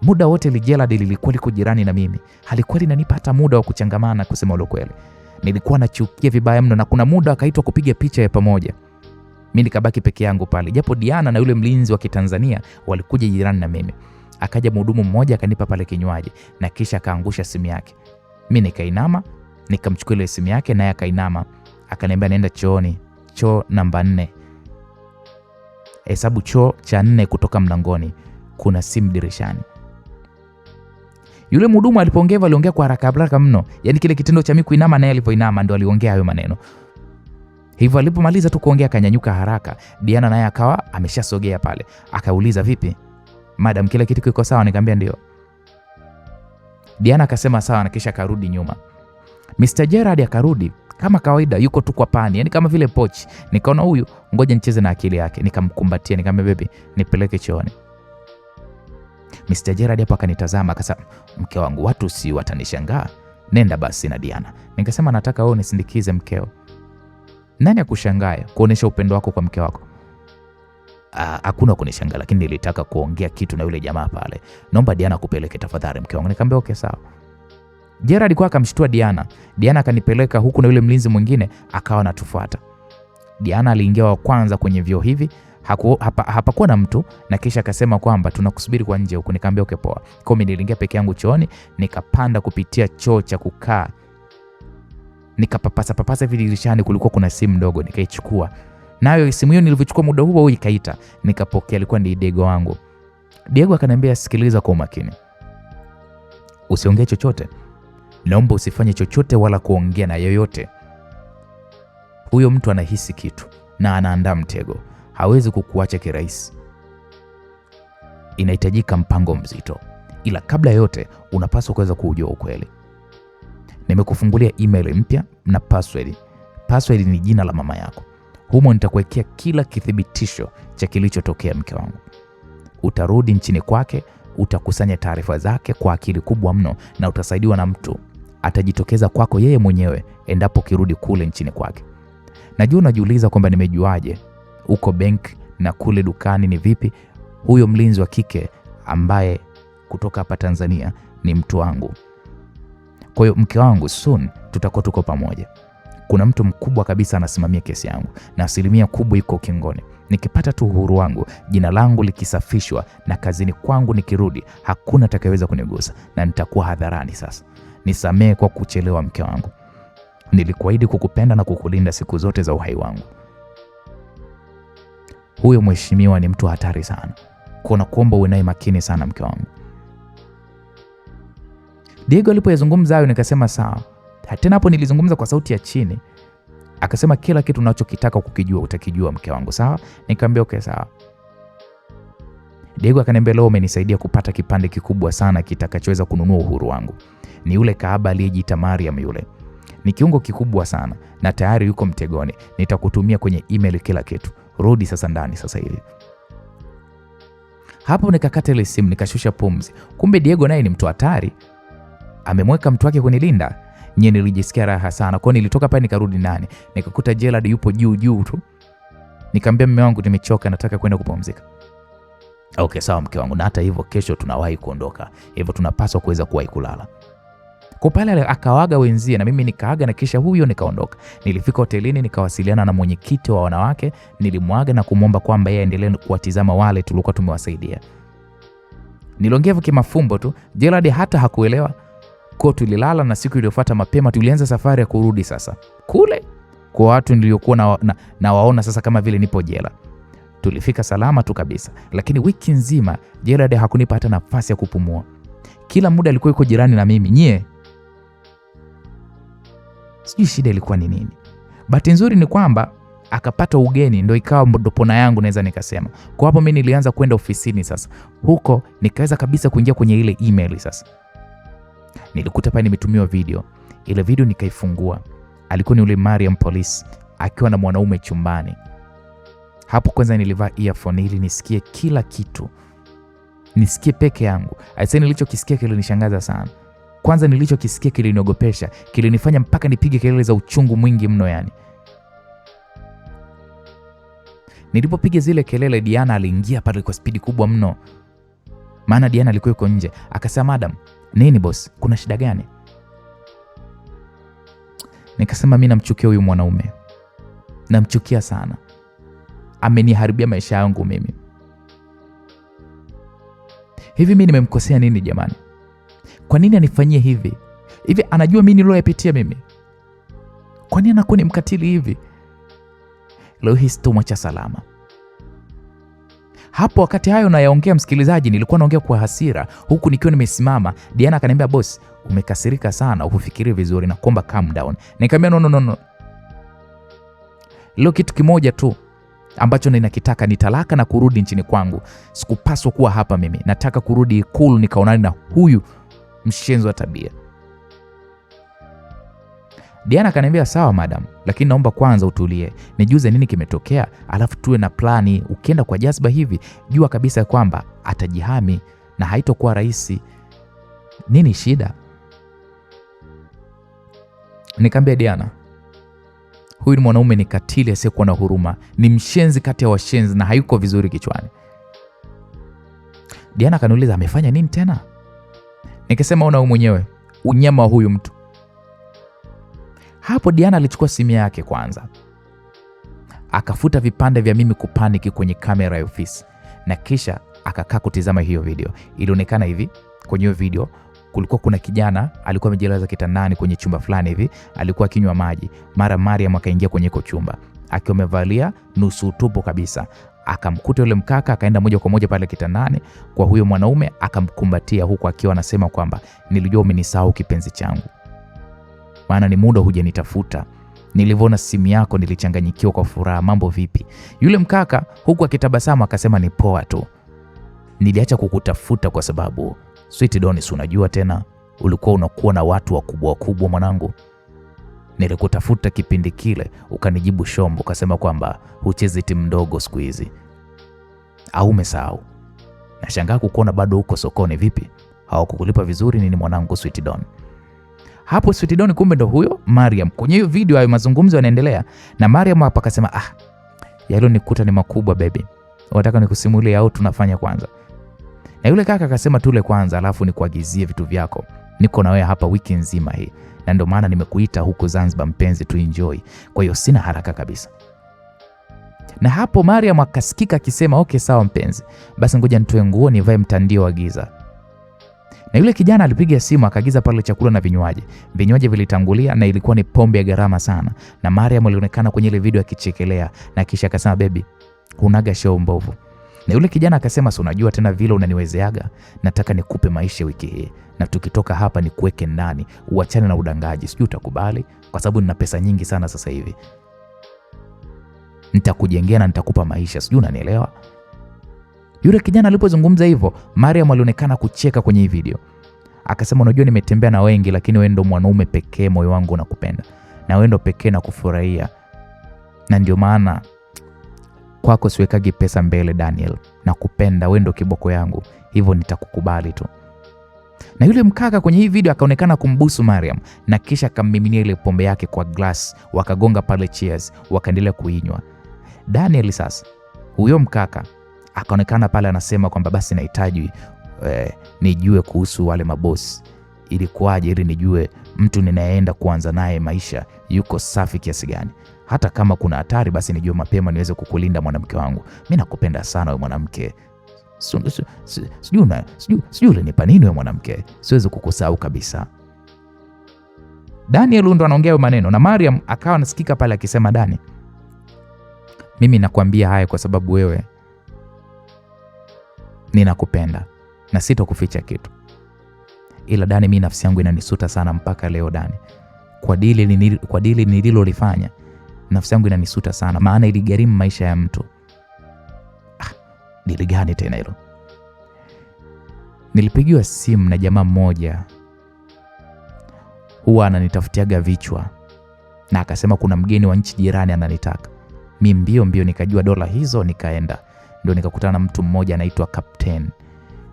Muda wote Gerald lilikuwa liko jirani na mimi. Halikuwa linanipa hata muda wa kuchangamana kusema ule kweli. Nilikuwa nachukia vibaya mno na kuna muda akaitwa kupiga picha ya pamoja. Mimi nikabaki peke yangu pale. Japo Diana na yule mlinzi wa Kitanzania walikuja jirani na mimi. Akaja mhudumu mmoja akanipa pale kinywaji na kisha akaangusha simu yake. Mimi nikainama, nikamchukua ile simu yake naye akainama. Akaniambia naenda chooni, choo namba 4. Hesabu choo cha 4 kutoka mlangoni. Kuna simu dirishani. Yule mhudumu alipoongea aliongea kwa haraka mno. Yaani kile kitendo cha mimi kuinama naye alipoinama ndio aliongea hayo maneno. Hivyo alipomaliza tu kuongea akanyanyuka haraka. Diana naye akawa ameshasogea pale. Akauliza vipi? Madam, kila kitu kiko sawa? Nikamwambia ndio. Diana akasema sawa na kisha akarudi nyuma. Mr. Gerald akarudi kama kawaida, yuko tu kwa pani, yani kama vile pochi. Nikaona huyu ngoja nicheze na akili yake, nikamkumbatia nikamwambia baby nipeleke chooni. Mr. Gerald hapo akanitazama akasema, mke wangu, watu si watanishangaa, nenda basi na Diana. Nikasema nataka wewe unisindikize mkeo. Nani akushangae kuonesha upendo wako kwa mke wako? Hakuna kunishangaa, lakini nilitaka kuongea kitu na yule jamaa pale. Naomba Diana kupeleke tafadhali mke wangu. Nikamwambia okay sawa. Gerald kwa akamshtua Diana. Diana akanipeleka huku na yule mlinzi mwingine akawa anatufuata. Diana aliingia wa kwanza kwenye vyoo hivi. Hapakuwa na mtu na kisha akasema kwamba tunakusubiri kwa nje huku. Nikamwambia okay poa. Kwa mimi niliingia peke yangu chooni, nikapanda kupitia choo cha kukaa. Nikapapasa hivi dirishani, kulikuwa kuna simu ndogo nikaichukua. Nayo simu hiyo nilivyochukua muda huo ikaita. Nikapokea, alikuwa ni Diego wangu. Diego akaniambia sikiliza kwa umakini. Usiongee chochote. Naomba usifanye chochote wala kuongea na yoyote. Huyo mtu anahisi kitu na anaandaa mtego. Hawezi kukuacha kirahisi. Inahitajika mpango mzito. Ila kabla yote unapaswa kuweza kujua ukweli. Nimekufungulia email mpya na password. Password ni jina la mama yako. Humo nitakuwekea kila kithibitisho cha kilichotokea mke wangu. Utarudi nchini kwake, utakusanya taarifa zake kwa akili kubwa mno na utasaidiwa na mtu. Atajitokeza kwako yeye mwenyewe endapo kirudi kule nchini kwake. Najua unajiuliza kwamba nimejuaje uko bank na kule dukani ni vipi. Huyo mlinzi wa kike ambaye kutoka hapa Tanzania ni mtu wangu. Kwa hiyo mke wangu, soon tutakuwa tuko pamoja. Kuna mtu mkubwa kabisa anasimamia kesi yangu na asilimia kubwa iko ukingoni. Nikipata tu uhuru wangu, jina langu likisafishwa na kazini kwangu nikirudi, hakuna atakayeweza kunigusa na nitakuwa hadharani sasa. Nisamehe kwa kuchelewa mke wangu. Nilikuahidi kukupenda na kukulinda siku zote za uhai wangu. Huyo mheshimiwa ni mtu hatari sana. Kuna kuomba uwe naye makini sana mke wangu. Diego alipoyazungumza hayo nikasema sawa. Tena hapo nilizungumza kwa sauti ya chini. Akasema kila kitu unachokitaka kukijua utakijua mke wangu, sawa? Nikamwambia okay sawa. Diego akaniambia leo umenisaidia kupata kipande kikubwa sana kitakachoweza kununua uhuru wangu. Ni yule kahaba aliyejiita Mariam yule. Ni kiungo kikubwa sana na tayari yuko mtegoni. Nitakutumia kwenye email kila kitu. Rudi sasa ndani sasa hivi. Hapo nikakata ile simu, nikashusha pumzi. Kumbe Diego naye ni mtu hatari. Amemweka mtu wake kunilinda. Nye nilijisikia raha sana. Kwa nilitoka pale nikarudi ndani. Nikakuta Gerald yupo juu tu. Nikamwambia mume wangu nimechoka, nataka kwenda kupumzika. Okay sawa mke wangu, na hata hivyo kesho tunawahi kuondoka. Hivyo tunapaswa kuweza kuwahi kulala. Kwa pale akawaga wenzie na mimi nikaaga, na kisha huyo nikaondoka. Nilifika hotelini nikawasiliana na mwenyekiti wa wanawake, nilimwaga na kumwomba kwamba yeye aendelee kuwatizama wale tulikuwa tumewasaidia. Niliongea kimafumbo tu, Gerald hata hakuelewa. Kwa tulilala na siku iliyofuata mapema tulianza safari ya kurudi sasa kule kwa watu niliokuwa na waona sasa kama vile nipo jela. Tulifika salama tu kabisa, lakini wiki nzima Gerald hakunipa hata nafasi ya kupumua. Kila muda alikuwa yuko jirani na mimi. Sijui shida ilikuwa ni nini. Bahati nzuri ni kwamba akapata ugeni, ndio ikawa ndopona yangu naweza nikasema. Kwa hapo mimi nilianza kwenda ofisini sasa. Huko nikaweza kabisa kuingia kwenye ile email sasa. Nilikuta pale nimetumiwa video. Ile video nikaifungua. Alikuwa ni yule Mariam Police akiwa na mwanaume chumbani. Hapo kwanza nilivaa earphone ili nisikie kila kitu. Nisikie peke yangu. Aisee, nilichokisikia kilinishangaza sana. Kwanza nilichokisikia kiliniogopesha, kilinifanya mpaka nipige kelele za uchungu mwingi mno yani. Nilipopiga zile kelele, Diana aliingia pale kwa spidi kubwa mno. Maana Diana alikuwa yuko nje. Akasema, "Madam, nini boss? Kuna shida gani?" Nikasema mimi namchukia huyu mwanaume. Namchukia sana. Ameniharibia maisha yangu mimi. Hivi mimi nimemkosea nini jamani? Kwa nini anifanyie hivi? Hivi anajua mimi niloyapitia mimi? Kwa nini anakuwa ni mkatili hivi? Leo hii sitomwacha salama. Hapo wakati hayo nayaongea, msikilizaji, nilikuwa naongea kwa hasira huku nikiwa nimesimama. Diana akaniambia, "Boss, umekasirika sana, ufikirie vizuri na kuomba calm down." Nikamwambia, no. Leo kitu kimoja tu ambacho ninakitaka ni talaka na kurudi nchini kwangu. Sikupaswa kuwa hapa mimi. Nataka kurudi Ikulu nikaonane na huyu mshenzi wa tabia. Diana akaniambia, "Sawa madam, lakini naomba kwanza utulie. Nijuze nini kimetokea, alafu tuwe na plani. Ukienda kwa Jasba hivi, jua kabisa kwamba atajihami na haitokuwa rahisi. Nini shida?" Nikamwambia Diana, "Huyu ni mwanaume, ni katili asiyekuwa na huruma, ni mshenzi kati ya washenzi na hayuko vizuri kichwani." Diana akaniuliza, "Amefanya nini tena?" Nikasema, "Ona wewe mwenyewe unyama wa huyu mtu." Hapo Diana alichukua simu yake kwanza, akafuta vipande vya mimi kupaniki kwenye kamera ya ofisi, na kisha akakaa kutizama hiyo video. Ilionekana hivi, kwenye hiyo video kulikuwa kuna kijana alikuwa amejilaza kitandani kwenye chumba fulani hivi, alikuwa akinywa maji. Mara Mariam akaingia kwenye hiyo chumba akiwa amevalia nusu utupu kabisa. Akamkuta yule mkaka, akaenda moja kwa moja pale kitandani kwa huyo mwanaume, akamkumbatia huku akiwa anasema kwamba, "Nilijua umenisahau kipenzi changu. Maana ni muda hujanitafuta. Nilivyoona simu yako nilichanganyikiwa kwa furaha. Mambo vipi?" Yule mkaka huku akitabasamu akasema, "Ni poa tu. Niliacha kukutafuta kwa sababu Sweet Donis, unajua tena ulikuwa unakuwa na watu wakubwa mwanangu. Nilikutafuta kipindi kile ukanijibu shombo, ukasema kwamba huchezi timu ndogo siku hizi. Au umesahau? Nashangaa kukuona bado uko sokoni. Vipi? Hawakukulipa vizuri nini mwanangu Sweet Don?" Hapo Sweet Don kumbe ndo huyo Mariam. Kwenye hiyo video hayo mazungumzo yanaendelea na Mariam hapa akasema, "Yalo nikuta ni makubwa baby. Unataka nikusimulie au tunafanya kwanza?" Na yule kaka akasema, "Tule kwanza alafu nikuagizie vitu vyako. Niko na wewe hapa wiki nzima hii. Na ndio maana nimekuita huko Zanzibar mpenzi, tu enjoy. Kwa hiyo sina haraka kabisa." Na hapo Mariam akasikika akisema, "Okay sawa mpenzi. Basi ngoja nitoe nguo nivae mtandio wa giza." Na yule kijana alipiga simu akaagiza pale chakula na vinywaji. Vinywaji vilitangulia na ilikuwa ni pombe ya gharama sana. Na Mariam alionekana kwenye ile video akichekelea na kisha akasema, "Baby, unaga show mbovu." Na yule kijana akasema, "Si unajua tena vile unaniwezeaga. Nataka nikupe maisha wiki hii. Na tukitoka hapa nikuweke ndani, uachane na udangaji. Sijui utakubali kwa sababu nina pesa nyingi sana sasa hivi. Nitakujengea na nitakupa maisha. Sijui unanielewa?" Yule kijana alipozungumza hivyo, Mariam alionekana kucheka kwenye hii video. Akasema, "Unajua nimetembea na wengi, lakini wewe ndo mwanaume pekee moyo wangu unakupenda. Na wewe ndo pekee na kufurahia. Na ndio maana kwako siwekagi pesa mbele Daniel. Nakupenda, wewe ndo kiboko yangu. Hivyo nitakukubali tu." Na yule mkaka kwenye hii video akaonekana kumbusu Mariam na kisha akammiminia ile pombe yake kwa glass, wakagonga pale cheers, wakaendelea kuinywa. Daniel sasa, huyo mkaka akaonekana pale anasema kwamba basi nahitaji nijue kuhusu wale mabosi ilikuwaje, ili nijue mtu ninayeenda kuanza naye maisha yuko safi kiasi gani. Hata kama kuna hatari, basi nijue mapema niweze kukulinda mwanamke wangu. Mimi nakupenda sana wewe mwanamke. Sijui ulinipa nini wewe mwanamke. Siwezi kukusahau kabisa. Daniel ndo anaongea maneno na Mariam akawa nasikika pale akisema, Dani, mimi nakwambia haya kwa sababu wewe ninakupenda na sitokuficha kitu. Ila Dani, mimi nafsi yangu inanisuta sana mpaka leo Dani. Kwa dili nililolifanya, nafsi yangu inanisuta sana, maana iligharimu maisha ya mtu. Dili gani tena hilo? Nilipigiwa simu na jamaa mmoja, huwa ananitafutiaga vichwa, na akasema kuna mgeni wa nchi jirani ananitaka. Mimi mbio nikajua dola hizo, nikaenda. Ndio nikakutana na mtu mmoja anaitwa Captain.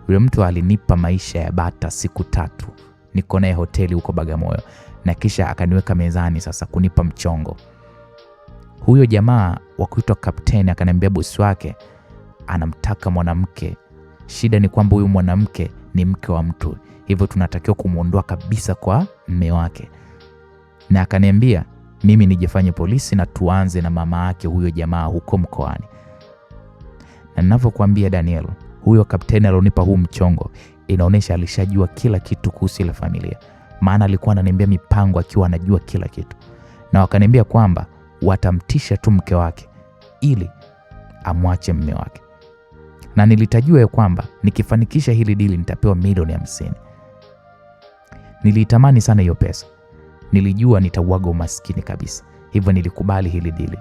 Yule mtu alinipa maisha ya bata siku 3. Niko naye hoteli huko Bagamoyo, na kisha akaniweka mezani sasa kunipa mchongo. Huyo jamaa wa kuitwa Captain akaniambia bosi wake anamtaka mwanamke. Shida ni kwamba huyu mwanamke ni mke wa mtu, hivyo tunatakiwa kumuondoa kabisa kwa mume wake. Na akaniambia mimi nijifanye polisi na tuanze na mama yake huyo jamaa huko mkoani. Na ninavyokuambia Daniel, huyo Kapteni alionipa huu mchongo inaonesha alishajua kila kitu kuhusu ile familia, maana alikuwa ananiambia mipango akiwa anajua kila kitu. Na wakaniambia kwamba watamtisha tu mke wake ili amwache mume wake. Na nilitajua kwamba nikifanikisha hili dili nitapewa milioni 50. Nilitamani sana hiyo pesa. Nilijua nitauaga umaskini kabisa. Hivyo nilikubali hili dili.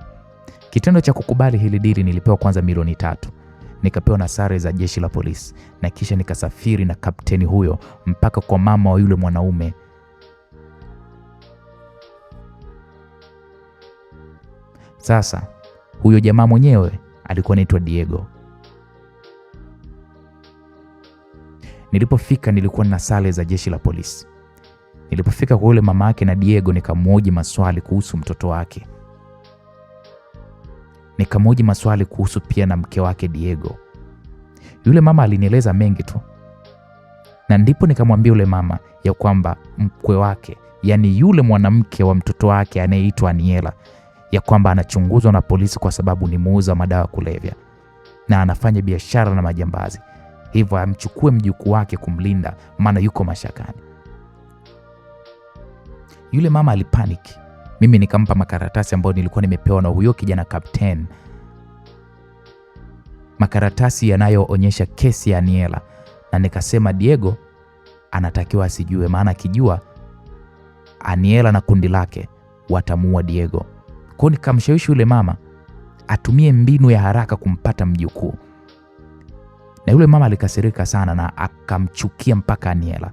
Kitendo cha kukubali hili dili, nilipewa kwanza milioni 3. Nikapewa na sare za jeshi la polisi, na kisha nikasafiri na kapteni huyo mpaka kwa mama wa yule mwanaume. Sasa huyo jamaa mwenyewe alikuwa anaitwa Diego. Nilipofika nilikuwa na sare za jeshi la polisi. Nilipofika kwa yule mama yake na Diego, nikamhoji maswali kuhusu mtoto wake. Nikamhoji maswali kuhusu pia na mke wake Diego. Yule mama alinieleza mengi tu. Na ndipo nikamwambia yule mama ya kwamba mkwe wake, yani yule mwanamke wa mtoto wake anayeitwa Aniela, ya kwamba anachunguzwa na polisi kwa sababu ni muuza madawa kulevya na anafanya biashara na majambazi. Hivyo amchukue mjukuu wake kumlinda, maana yuko mashakani. Yule mama alipaniki. Mimi nikampa makaratasi ambayo nilikuwa nimepewa na huyo kijana Captain. Makaratasi yanayoonyesha kesi ya Aniela, na nikasema Diego anatakiwa asijue, maana akijua Aniela na kundi lake watamuua Diego. Kwa nikamshawishi yule mama atumie mbinu ya haraka kumpata mjukuu. Na yule mama alikasirika sana na akamchukia mpaka Aniela.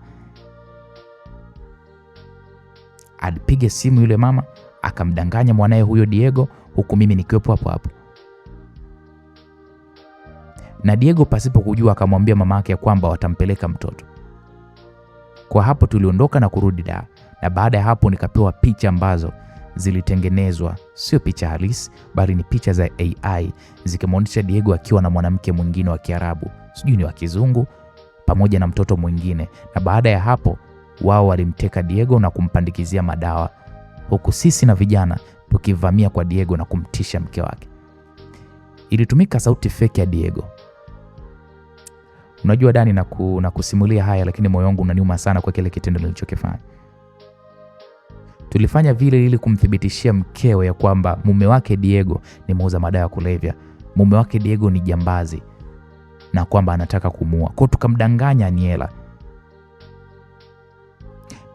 Alipiga simu yule mama akamdanganya mwanae huyo Diego, huku mimi nikiwepo hapo hapo. Na Diego pasipo kujua akamwambia mama yake kwamba watampeleka mtoto. Kwa hapo tuliondoka na kurudi Dar. Na baada ya hapo nikapewa picha ambazo zilitengenezwa, sio picha halisi bali ni picha za AI, zikimwonyesha Diego akiwa na mwanamke mwingine wa Kiarabu, sijui ni wa Kizungu, pamoja na mtoto mwingine. Na baada ya hapo wao walimteka Diego na kumpandikizia madawa, huku sisi na vijana tukivamia kwa Diego na kumtisha mke wake. Ilitumika sauti fake ya Diego. Unajua Dani, na kusimulia haya lakini moyo wangu unaniuma sana kwa kile kitendo nilichokifanya. Tulifanya vile ili kumthibitishia mkewe ya kwamba mume wake Diego ni muuza madawa ya kulevya, mume wake Diego ni jambazi na kwamba anataka kumuua. Kwa tukamdanganya Aniela.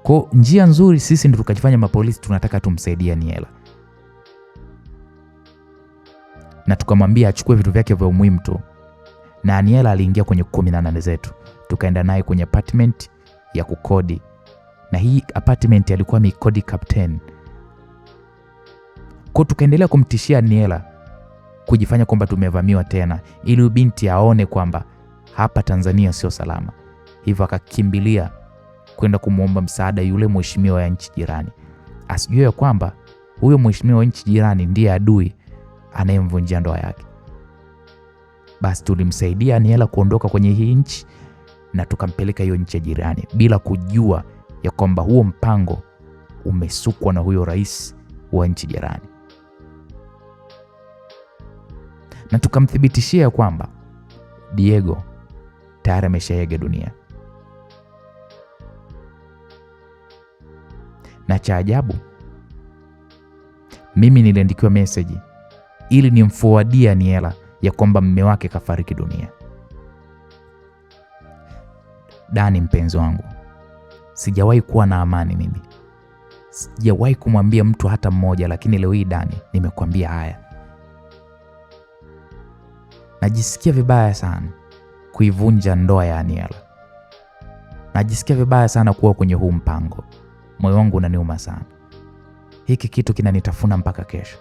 Kwa njia nzuri sisi ndio tukajifanya mapolisi tunataka tumsaidie Aniela. Na tukamwambia achukue vitu vyake vya muhimu tu. Na Aniela aliingia kwenye 18 zetu. Tukaenda naye kwenye apartment ya kukodi. Na hii apartment alikuwa mikodi Captain. Kwa tukaendelea kumtishia Aniela kujifanya kwamba tumevamiwa tena, ili binti aone kwamba hapa Tanzania sio salama. Hivyo akakimbilia kwenda kumuomba msaada yule mheshimiwa ya nchi jirani. Asijue ya kwamba huyo mheshimiwa wa nchi jirani ndiye adui anayemvunjia ndoa yake. Basi tulimsaidia Aniela kuondoka kwenye hii nchi na tukampeleka hiyo nchi jirani bila kujua ya kwamba huo mpango umesukwa na huyo rais wa nchi jirani, na tukamthibitishia kwamba Diego tayari ameshaaga dunia. Na cha ajabu, mimi niliandikiwa message ili nimforwardie Aniela ya kwamba mume wake kafariki dunia. Dani mpenzi wangu, sijawahi kuwa na amani mimi. Sijawahi kumwambia mtu hata mmoja, lakini leo hii Dani nimekuambia haya. Najisikia vibaya sana kuivunja ndoa ya Aniela. Najisikia vibaya sana kuwa kwenye huu mpango. Moyo wangu unaniuma sana. Hiki kitu kinanitafuna mpaka kesho.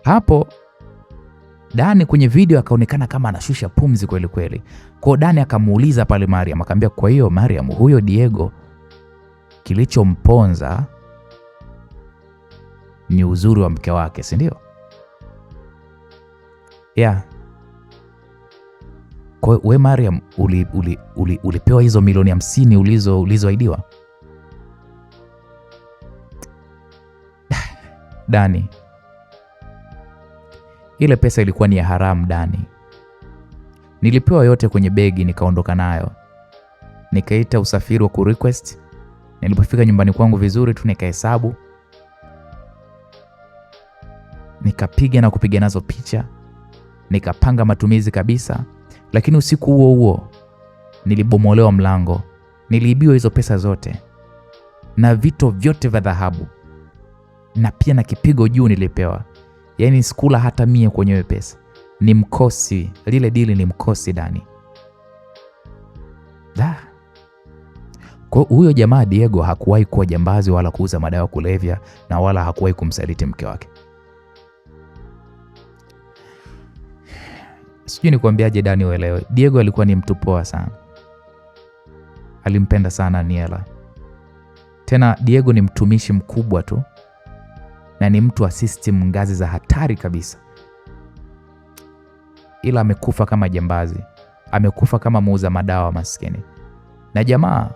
Hapo Dani kwenye video akaonekana kama anashusha pumzi kweli kweli. Kwa Dani akamuuliza pale Mariam, akamwambia, kwa hiyo Mariam, huyo Diego kilichomponza ni uzuri wa mke wake, si ndio? Yeah. Kwa we Mariam, ulipewa hizo milioni 50 ulizoahidiwa? Dani, ile pesa ilikuwa ni ya haramu Dani. Nilipewa yote kwenye begi nikaondoka nayo. Nikaita usafiri wa kurequest. Nilipofika nyumbani kwangu vizuri tu nikahesabu. Nikapiga na kupiga nazo picha. Nikapanga matumizi kabisa. Lakini usiku huo huo nilibomolewa mlango. Niliibiwa hizo pesa zote na vito vyote vya dhahabu, na pia na kipigo juu nilipewa. Yaani sikula hata 100 kwenye pesa. Ni mkosi, lile dili ni mkosi Dani. Kwa huyo jamaa Diego hakuwahi kuwa jambazi wala kuuza madawa kulevya, na wala hakuwahi kumsaliti mke wake. Sijui nikwambiaje Dani uelewe. Diego alikuwa ni mtu poa sana. Alimpenda sana Aniela. Tena Diego ni mtumishi mkubwa tu, na ni mtu wa system ngazi za hatari kabisa. Ila amekufa kama jambazi. Amekufa kama muuza madawa maskini. Na jamaa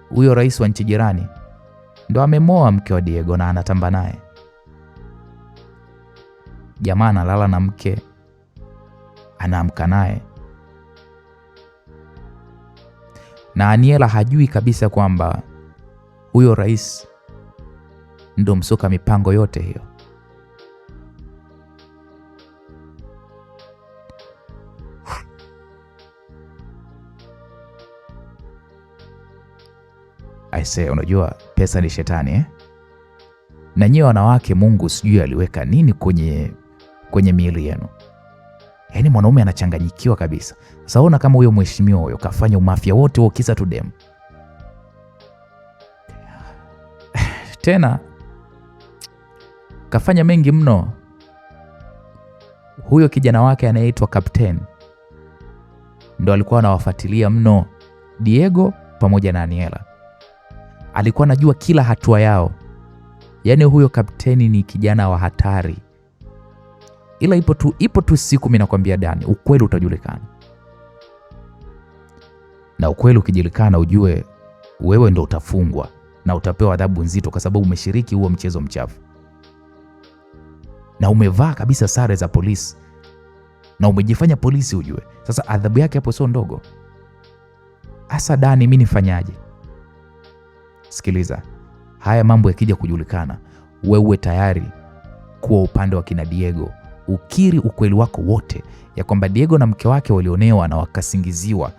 huyo rais wa nchi jirani ndo amemoa mke wa Diego na anatamba naye. Jamaa analala na mke, anaamka naye. Na Aniela hajui kabisa kwamba huyo rais ndo msuka mipango yote hiyo. Aise, unajua pesa ni shetani eh? Na nyewe wanawake Mungu sijui aliweka nini kwenye miili yenu. Yaani mwanaume anachanganyikiwa kabisa. Sasa ona kama huyo mheshimiwa huyo kafanya umafia wote huo kisa tu dem. Tena kafanya mengi mno. Huyo kijana wake anaitwa Captain ndo alikuwa anawafuatilia mno Diego pamoja na Aniela. Alikuwa anajua kila hatua yao. Yaani huyo kapteni ni kijana wa hatari. Ila ipo tu siku mimi nakwambia Dani, ukweli utajulikana. Na ukweli ukijulikana, ujue wewe ndo utafungwa na utapewa adhabu nzito, kwa sababu umeshiriki huo mchezo mchafu. Na umevaa kabisa sare za polisi. Na umejifanya polisi ujue. Sasa adhabu yake hapo sio ndogo. Asa Dani, mimi nifanyaje? Sikiliza. Haya mambo yakija kujulikana, wewe tayari kuwa upande wa kina Diego. Ukiri ukweli wako wote ya kwamba Diego na mke wake walionewa na wakasingiziwa.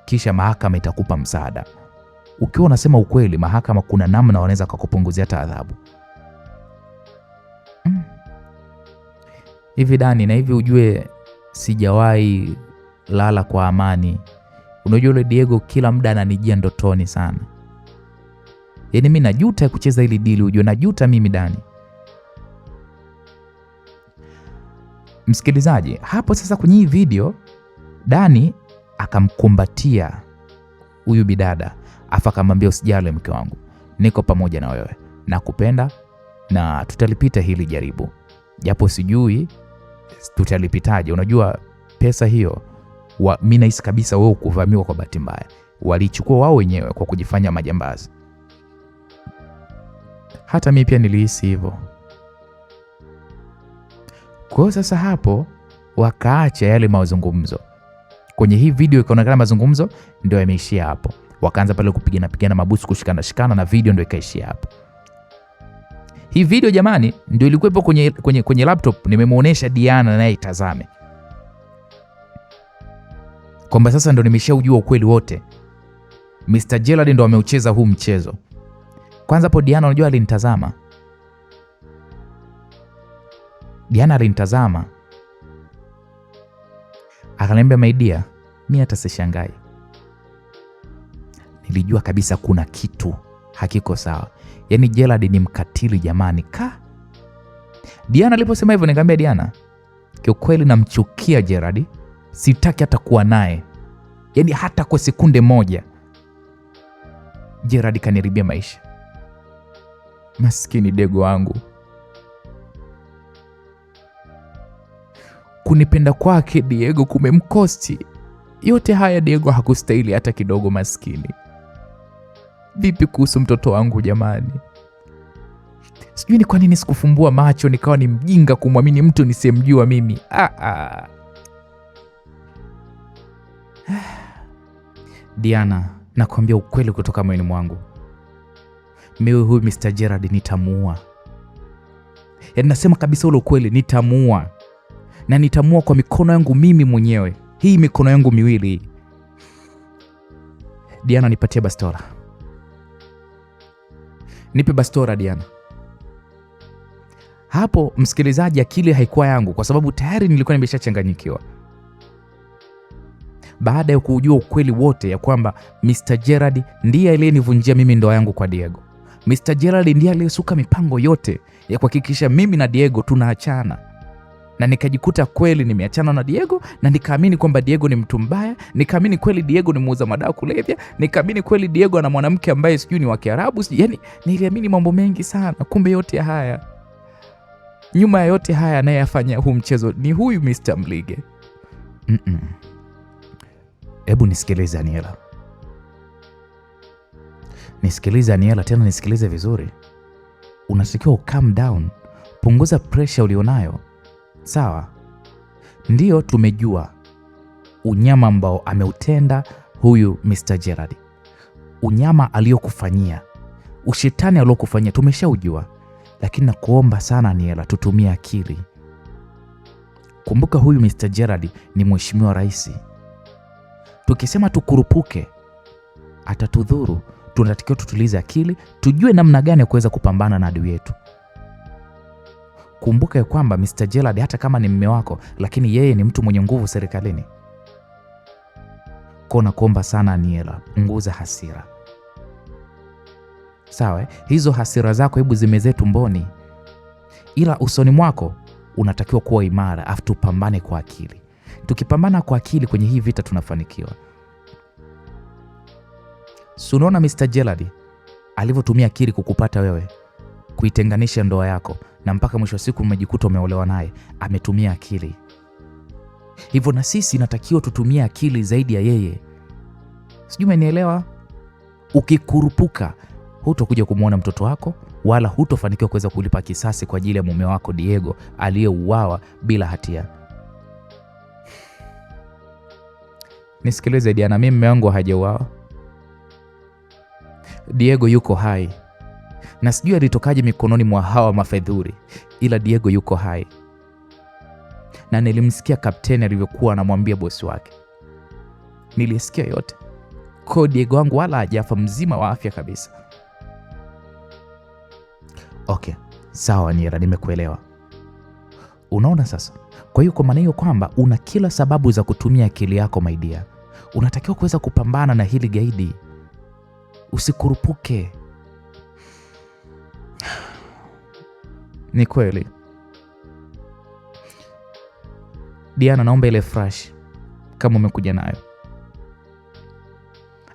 Kisha mahakama itakupa msaada. Ukiwa unasema ukweli, mahakama kuna namna wanaweza kukupunguzia hata adhabu. Hivi Dani, na hivi ujue sijawahi lala kwa amani. Unajua yule Diego kila muda ananijia ndotoni sana. Yaani mimi najuta kucheza hili dili, ujue najuta mimi Dani. Msikilizaji, hapo sasa kwenye hii video Dani akamkumbatia huyu bidada, afa akamwambia, usijali mke wangu, niko pamoja na wewe, nakupenda na tutalipita hili jaribu. Japo sijui tutalipitaje? Unajua pesa hiyo mimi nahisi kabisa wewe kuvamiwa kwa bahati mbaya, walichukua wao wenyewe kwa kujifanya majambazi. Hata mimi pia nilihisi hivyo. Kwa hiyo sasa hapo wakaacha yale mazungumzo. Kwenye hii video ikaonekana mazungumzo ndio yameishia hapo. Wakaanza pale kupigana mabusu, kushikana na video ndio ikaishia hapo. Hii video jamani ndio ilikuwepo kwenye laptop, nimemuonesha Diana naye itazame. Kwamba sasa ndio nimeshaujua ukweli wote. Mr. Gerald ndio ameucheza huu mchezo. Kwanza hapo Diana unajua alinitazama. Diana alinitazama. Akaniambia my dear, mimi hata sishangai. Nilijua kabisa kuna kitu hakiko sawa. Yaani Gerald ni mkatili jamani. Diana aliposema hivyo nikamwambia Diana, kiukweli namchukia Gerald. Sitaki hata kuwa naye. Yaani hata kwa sekunde moja. Gerald kaniribia maisha. Maskini Diego wangu. Kunipenda kwake Diego kumemkosti. Yote haya Diego hakustahili hata kidogo maskini. Vipi kuhusu mtoto wangu jamani? Sijui ni kwa nini sikufumbua macho nikawa ni mjinga kumwamini mtu nisemjua mimi. Diana, nakwambia ukweli kutoka moyoni mwangu. Mimi huyu Mr. Gerald nitamuua. Yaani nasema kabisa ule ukweli, nitamuua. Na nitamuua kwa mikono yangu mimi mwenyewe. Hii mikono yangu miwili. Diana, nipatie bastola. Nipe bastola Diana. Hapo msikilizaji, akili haikuwa yangu kwa sababu tayari nilikuwa nimeshachanganyikiwa. Baada ya kujua ukweli wote ya kwamba Mr. Gerald ndiye aliyenivunjia mimi ndoa yangu kwa Diego. Mr. Gerald ndiye aliyesuka mipango yote ya kuhakikisha mimi na Diego tunaachana. Na nikajikuta kweli nimeachana na Diego, na nikaamini kwamba Diego ni mtu mbaya, nikaamini kweli Diego ni muuza madawa kulevya, nikaamini kweli Diego ana mwanamke ambaye sijui ni wa Kiarabu, yaani niliamini mambo mengi sana. Kumbe yote haya, nyuma ya yote haya anayefanya huu mchezo ni huyu Mr. Mlige. Hebu nisikilize Aniela. Nisikilize Aniela, tena nisikilize vizuri. Unatakiwa calm down, punguza pressure ulionayo. Sawa? Ndiyo tumejua unyama ambao ameutenda huyu Mr. Gerald. Unyama aliyokufanyia, ushetani aliyokufanyia tumeshaujua. Lakini nakuomba sana Aniela, tutumie akili. Kumbuka huyu Mr. Gerald ni mheshimiwa rais. Tukisema tukurupuke atatudhuru. Tunatakiwa tutulize akili, tujue namna gani ya kuweza kupambana na adui yetu. Kumbuka ya kwamba Mr. Gerald hata kama ni mume wako, lakini yeye ni mtu mwenye nguvu serikalini. Kona kuomba sana Aniela, punguza hasira. Sawa, hizo hasira zako hebu zimezee tumboni. Ila usoni mwako unatakiwa kuwa imara, afu tupambane kwa akili. Tukipambana kwa akili kwenye hii vita tunafanikiwa. Unaona Mr. Gerald alivyotumia akili kukupata wewe, kuitenganisha ndoa yako, na mpaka mwisho wa siku umejikuta umeolewa naye. Ametumia akili. Hivyo na sisi natakiwa tutumie akili zaidi ya yeye. Sijui umenielewa? Ukikurupuka hutokuja kumwona mtoto wako, wala hutofanikiwa kuweza kulipa kisasi kwa ajili ya mume wako Diego aliyeuawa bila hatia. Nisikilize Diana, mimi mume wangu hajauawa. Diego yuko hai. Na sijui alitokaje mikononi mwa hawa mafedhuri, ila Diego yuko hai. Na nilimsikia kapteni alivyokuwa anamwambia bosi wake. Nilisikia yote. Kwa Diego wangu wala hajafa, mzima wa afya kabisa. Okay, sawa Aniela, nimekuelewa. Unaona sasa? Kwa hiyo kwa maana hiyo kwamba una kila sababu za kutumia akili yako my dear. Unatakiwa kuweza kupambana na hili gaidi. Usikurupuke. Ni kweli. Diana, naomba ile flash kama umekuja nayo.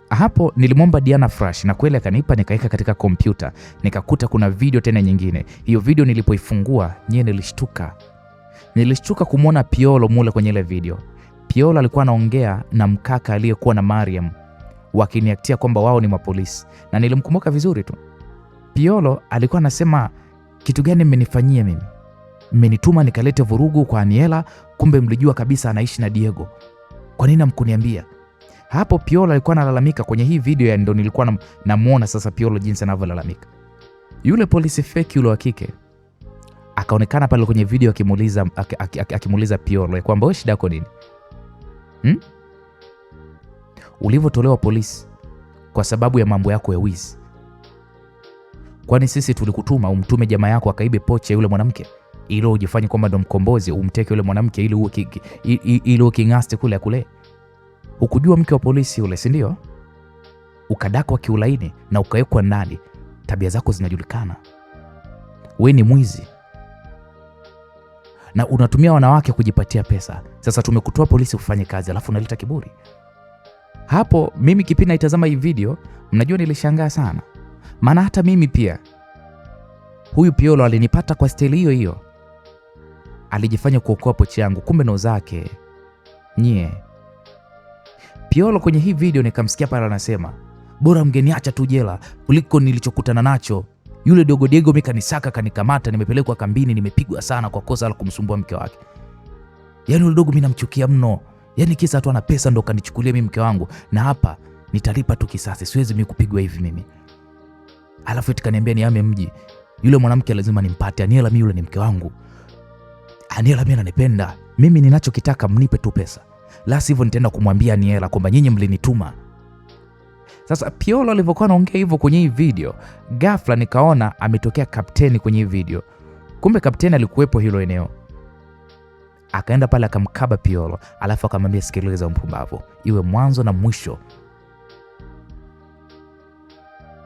Hapo nilimwomba Diana flash na kweli akanipa, nikaweka katika kompyuta, nikakuta kuna video tena nyingine. Hiyo video nilipoifungua nyewe nilishtuka. Nilishtuka kumwona Piolo mule kwenye ile video. Piolo alikuwa anaongea na mkaka aliyekuwa na Mariam, wakiniaktia kwamba wao ni mapolisi, na nilimkumbuka vizuri tu. Piolo alikuwa anasema, kitu gani mmenifanyia mimi? Mmenituma nikalete vurugu kwa Aniela, kumbe mlijua kabisa anaishi na Diego. Kwa nini hamkuniambia? Hapo Piolo alikuwa analalamika kwenye hii video ya ndo nilikuwa namuona sasa Piolo jinsi anavyolalamika. Yule polisi fake yule wa kike akaonekana pale kwenye video akimuuliza Piolo ya kwamba wewe shida yako nini? Ulivyotolewa polisi kwa sababu ya mambo yako ya wizi. Kwani sisi tulikutuma umtume jamaa yako akaibe pochi ya yule mwanamke ili ujifanye kwamba ndo mkombozi, umteke yule mwanamke ili uwe kingaste kule akule? Ukujua mke wa polisi yule, si ndio? Ukadakwa kiulaini na ukawekwa ndani. Tabia zako zinajulikana. Wewe ni mwizi na unatumia wanawake kujipatia pesa. Sasa tumekutoa polisi ufanye kazi, alafu unaleta kiburi. Hapo mimi kipindi naitazama hii video, mnajua nilishangaa sana. Maana hata mimi pia huyu Piolo alinipata kwa staili hiyo hiyo. Alijifanya kuokoa pochi yangu, kumbe ndo zake. Nyie. Piolo kwenye hii video nikamsikia pale anasema, bora mngeniacha tu jela kuliko nilichokutana nacho. Yule dogo Diego mekanisaka kanikamata, nimepelekwa kambini, nimepigwa sana kwa kosa la kumsumbua mke wake. Yaani yule dogo mimi namchukia mno. Yaani kisa tu ana pesa ndo kanichukulia mimi mke wangu, na hapa nitalipa tu kisasi. Siwezi mimi kupigwa hivi mimi. Alafu tukaniambia niame mji. Yule mwanamke lazima nimpate. Aniela mimi yule ni mke wangu. Aniela mimi ananipenda. Mimi ninachokitaka mnipe tu pesa. La sivyo nitaenda kumwambia Aniela kwamba nyinyi mlinituma. Sasa Piolo alivyokuwa anaongea hivyo kwenye hii video, ghafla nikaona ametokea kapteni kwenye hii video. Kumbe kapteni alikuwepo hilo eneo. Akaenda pale akamkaba Piolo, alafu akamwambia, sikiliza mpumbavu, iwe mwanzo na mwisho.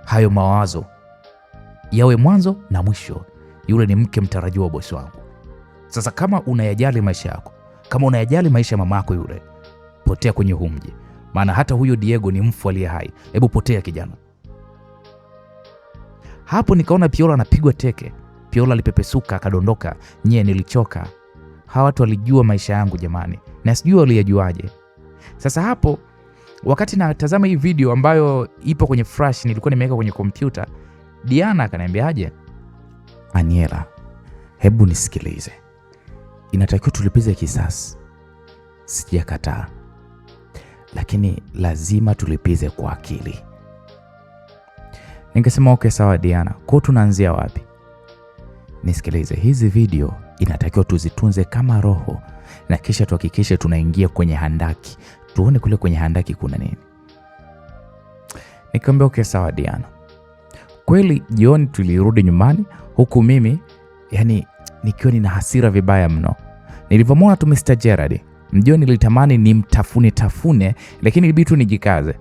Hayo mawazo yawe mwanzo na mwisho. Yule ni mke mtarajiwa wa bosi wangu. Sasa kama unayajali maisha yako, kama unayajali maisha ya mamako yule, potea kwenye huu mji. Maana hata huyo Diego ni mfu aliye hai. Hebu potea kijana. Hapo nikaona Piolo anapigwa teke. Piolo alipepesuka akadondoka. Nyie, nilichoka. Hawa watu walijua maisha yangu jamani, na sijui waliyajuaje. Sasa hapo wakati natazama hii video ambayo ipo kwenye flash, nilikuwa nimeweka kwenye kompyuta, Diana akaniambiaje, Aniela, hebu nisikilize. Inatakiwa tulipize kisasi. Sijakataa. Lakini lazima tulipize kwa akili. Ningesema okay sawa Diana, kwa tunaanzia wapi? Nisikilize, hizi video inatakiwa tuzitunze kama roho, na kisha tuhakikishe tunaingia kwenye handaki. Tuone kule kwenye handaki kuna nini. Nikamwambia okay sawa Diana. Kweli jioni tulirudi nyumbani, huku mimi yani nikiwa nina hasira vibaya mno. Nilipomwona tu Mr. Gerard, mjoni nilitamani nimtafune, lakini ilibidi tu nijikaze.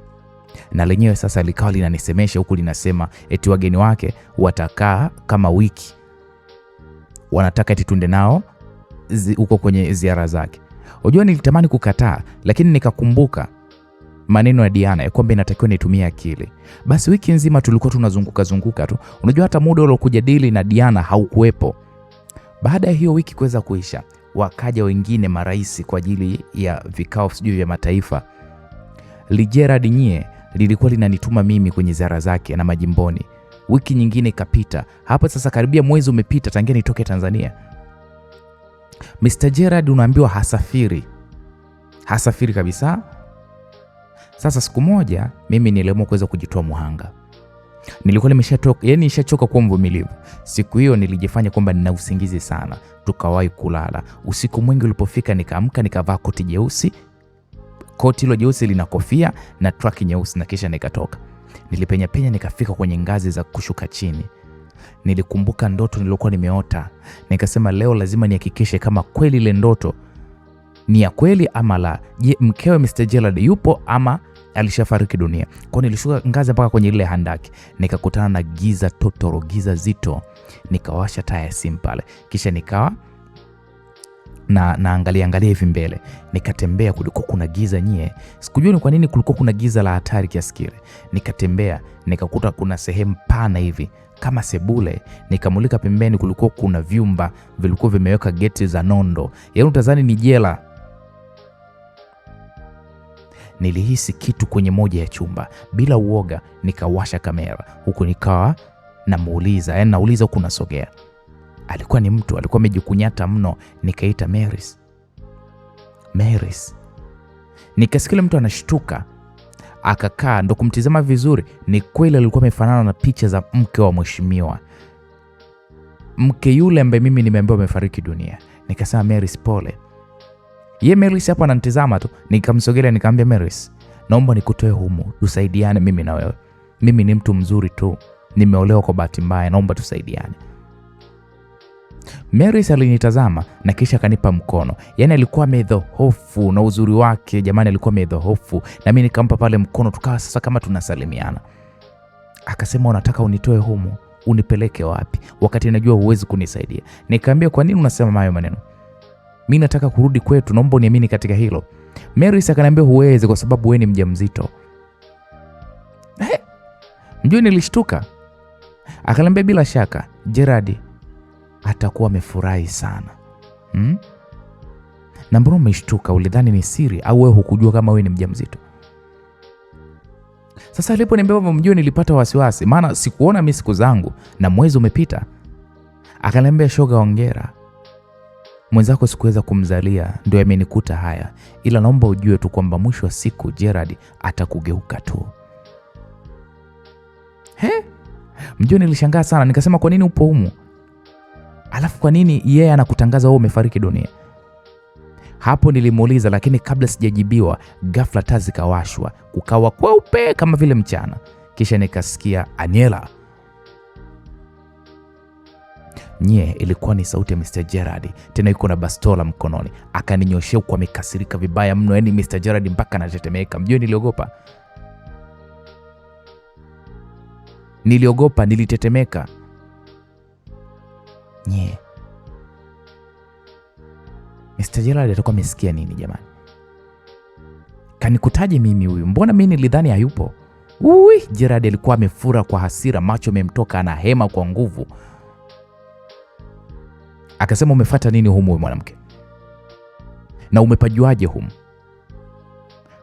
Na lenyewe sasa likawa linanisemesha huku linasema eti wageni wake watakaa kama wiki. Wanataka eti tunde nao huko kwenye ziara zake. Unajua nilitamani kukataa, lakini nikakumbuka maneno ya Diana ya kwamba inatakiwa nitumie akili. Basi wiki nzima tulikuwa tunazunguka tu. Unajua hata muda ule kujadili na Diana haukuwepo. Baada ya hiyo wiki kuweza kuisha, wakaja wengine marais kwa ajili ya vikao sijui vya mataifa. Gerard nyie lilikuwa linanituma mimi kwenye ziara zake na majimboni. Wiki nyingine ikapita. Hapo sasa karibia mwezi umepita tangia nitoke Tanzania. Mr. Gerard unaambiwa hasafiri. Hasafiri kabisa. Sasa siku moja mimi niliamua kuweza kujitoa muhanga. Nilikuwa nishachoka kuwa mvumilivu. Siku hiyo nilijifanya kwamba nina usingizi sana. Tukawahi kulala. Usiku mwingi ulipofika nikaamka nikavaa koti jeusi. Koti hilo jeusi lina kofia na traki nyeusi, na kisha nikatoka. Nilipenya nikafika kwenye ngazi za kushuka chini. Nilikumbuka ndoto nilikuwa nimeota. Nikasema leo lazima nihakikishe kama kweli ile ndoto ni ya kweli ama la. Je, mkewe Mr. Gerard yupo ama alishafariki dunia? Kwa nilishuka ngazi mpaka kwenye ile handaki. Nikakutana na giza totoro, giza zito. Nikawasha taa ya simu pale. Kisha nikawa naangalia hivi mbele. Nikatembea, kulikuwa kuna giza nyie. Sikujua ni kwa nini kulikuwa kuna giza la hatari kiasi kile. Nikatembea, nikakuta kuna sehemu pana hivi kama sebule. Nikamulika pembeni, kulikuwa kuna vyumba vilikuwa vimeweka geti za nondo, yaani utazani ni jela. Nilihisi kitu kwenye moja ya chumba. Bila uoga nikawasha kamera, huku nikawa namuuliza, yaani nauliza huku nasogea. Alikuwa ni mtu, alikuwa amejikunyata mno. Nikaita Maris, Maris. Nikasikia mtu anashtuka, akakaa, ndo kumtizama vizuri. Ni kweli alikuwa amefanana na picha za mke wa mheshimiwa, mke yule ambaye mimi nimeambiwa amefariki dunia. Nikasema Maris, pole. Ye Maris hapo ananitazama tu. Nikamsogelea nikamwambia, Maris, naomba nikutoe humu, tusaidiane mimi na wewe. Mimi ni mtu mzuri tu, nimeolewa kwa bahati mbaya, naomba tusaidiane. Maris alinitazama na kisha akanipa mkono. Yaani alikuwa amedhohofu na uzuri wake, jamani, alikuwa amedhohofu, na mimi nikampa pale mkono, tukawa sasa kama tunasalimiana. Akasema, unataka unitoe humu, unipeleke wapi wakati najua huwezi kunisaidia? Nikamwambia, kwa nini unasema hayo maneno? Mimi nataka kurudi kwetu, naomba uniamini katika hilo. Maris akaniambia, huwezi kwa sababu wewe ni mjamzito. Mjue nilishtuka. Akaniambia, bila shaka Gerard atakuwa amefurahi sana. Na mbona umeshtuka? Ulidhani ni siri au wewe hukujua kama wewe ni mjamzito? Sasa aliponiambia hivyo, mjue nilipata wasiwasi, maana sikuona mimi siku zangu na mwezi umepita. Akaniambia, shoga, hongera, mwenzako sikuweza kumzalia, ndio yamenikuta haya, ila naomba ujue tu kwamba mwisho wa siku Gerard atakugeuka tu. Mjue nilishangaa sana. Nikasema, kwa nini upo humu? Alafu kwa nini yeye anakutangaza wewe umefariki dunia? Hapo nilimuuliza, lakini kabla sijajibiwa, ghafla taa zikawashwa, kukawa kweupe kama vile mchana. Kisha nikasikia, Aniela. Ilikuwa ni sauti ya Mr. Gerard, tena yuko na bastola mkononi. Akaninyoshea kwa mikasirika vibaya mno, yaani Mr. Gerard mpaka anatetemeka. Mjue niliogopa, nilitetemeka. Mr. Gerard atakuwa amesikia nini jamani? Kanikutaje mimi huyu? Mbona mimi nilidhani hayupo? Gerard alikuwa amefura kwa hasira, macho yamemtoka, anahema kwa nguvu. Akasema, umefuata nini humu mwanamke? Na umepajuaje humu?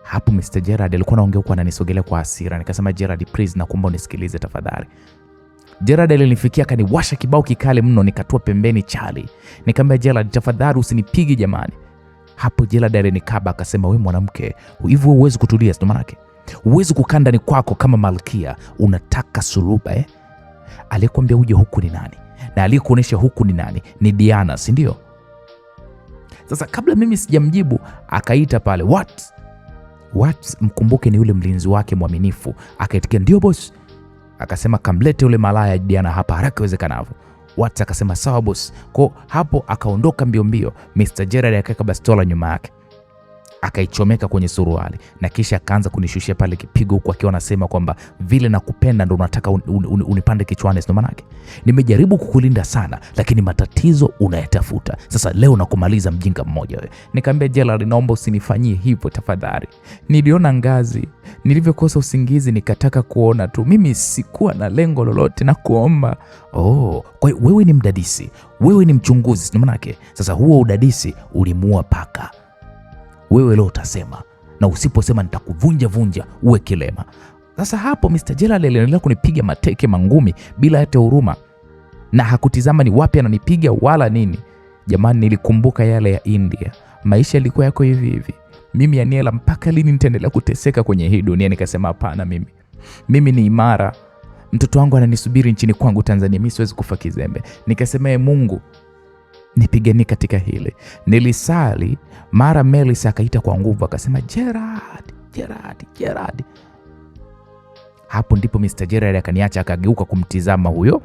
Hapo Mr. Gerard alikuwa anaongea huko ananisogelea kwa hasira. Nikasema, Gerard, please, nakuomba unisikilize tafadhali. Gerard alinifikia akaniwasha kibao kikali mno. Nikatua pembeni chali. Nikamwambia, Gerard, tafadhali usinipige jamani. Hapo Gerard alinikaba akasema, wewe mwanamke, hivi wewe huwezi kutulia? Sio maana huwezi kukaa ndani kwako kama malkia, unataka suluba Aliyekwambia uje huku ni nani? Na aliyekuonesha huku ni nani? Ni Diana, si ndio? Sasa kabla mimi sijamjibu, akaita pale, what? Mkumbuke ni yule mlinzi wake mwaminifu. Akaitikia, ndio boss. Akasema, kamlete yule malaya Diana hapa haraka iwezekanavyo. Watts akasema, sawa boss. Kwa hapo akaondoka mbio mbio. Mr. Gerard akaweka bastola nyuma yake, akaichomeka kwenye suruali, na kisha akaanza kunishushia pale kipigo, huku akiwa anasema kwamba vile nakupenda ndo unataka unipande kichwani. Sio manake nimejaribu kukulinda sana, lakini matatizo unayatafuta. Sasa leo nakumaliza, mjinga mmoja wewe. Nikamwambia, Gerard, naomba usinifanyie hivyo tafadhali. Niliona ngazi, nilivyokosa usingizi nikataka kuona tu. Mimi sikuwa na lengo lolote, na kuomba. Kwa hiyo wewe ni mdadisi, wewe ni mchunguzi. Sio manake sasa huo udadisi ulimuua paka. Wewe leo utasema, na usiposema nitakuvunja uwe kilema. Sasa hapo Mr. Gerard aliendelea kunipiga mateke mangumi bila hata huruma, na hakutizama ni wapi ananipiga wala nini. Jamani, nilikumbuka yale ya India. Maisha yalikuwa yako hivi hivi. Mimi Aniela, mpaka lini nitaendelea kuteseka kwenye hii dunia? Nikasema hapana, mimi ni imara. Mtoto wangu ananisubiri nchini kwangu Tanzania, mimi siwezi kufa kizembe. Nikasema, Mungu nipigeni katika hili. Nilisali. Mara Melis akaita kwa nguvu akasema, Gerard. Hapo ndipo Mr. Gerard akaniacha, akageuka kumtizama huyo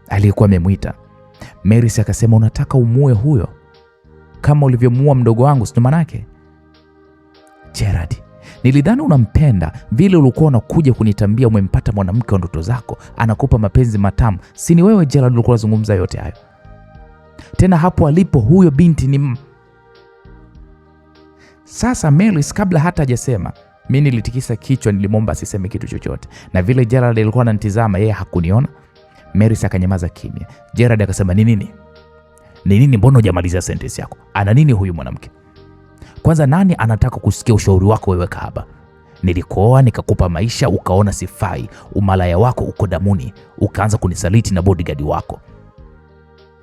aliyekuwa amemwita. Melis akasema, unataka umue huyo kama ulivyomuua mdogo wangu? Sio manake Gerard, nilidhani unampenda vile ulikuwa unakuja kunitambia umempata mwanamke wa ndoto zako, anakupa mapenzi matamu. Si ni wewe Gerard ulikuwa unazungumza yote hayo? Tena hapo alipo huyo binti ni Sasa Melis kabla hata hajasema, Mimi nilitikisa kichwa, nilimwomba asiseme kitu chochote. Na vile Gerald alikuwa ananitazama, yeye hakuniona. Meris akanyamaza kimya. Gerald akasema, "Ni nini? Ni nini, mbona hujamaliza sentence yako? Ana nini huyu mwanamke? Kwanza nani anataka kusikia ushauri wako wewe kahaba? Nilikuoa nikakupa maisha, ukaona sifai, umalaya wako uko damuni, ukaanza kunisaliti na bodyguard wako.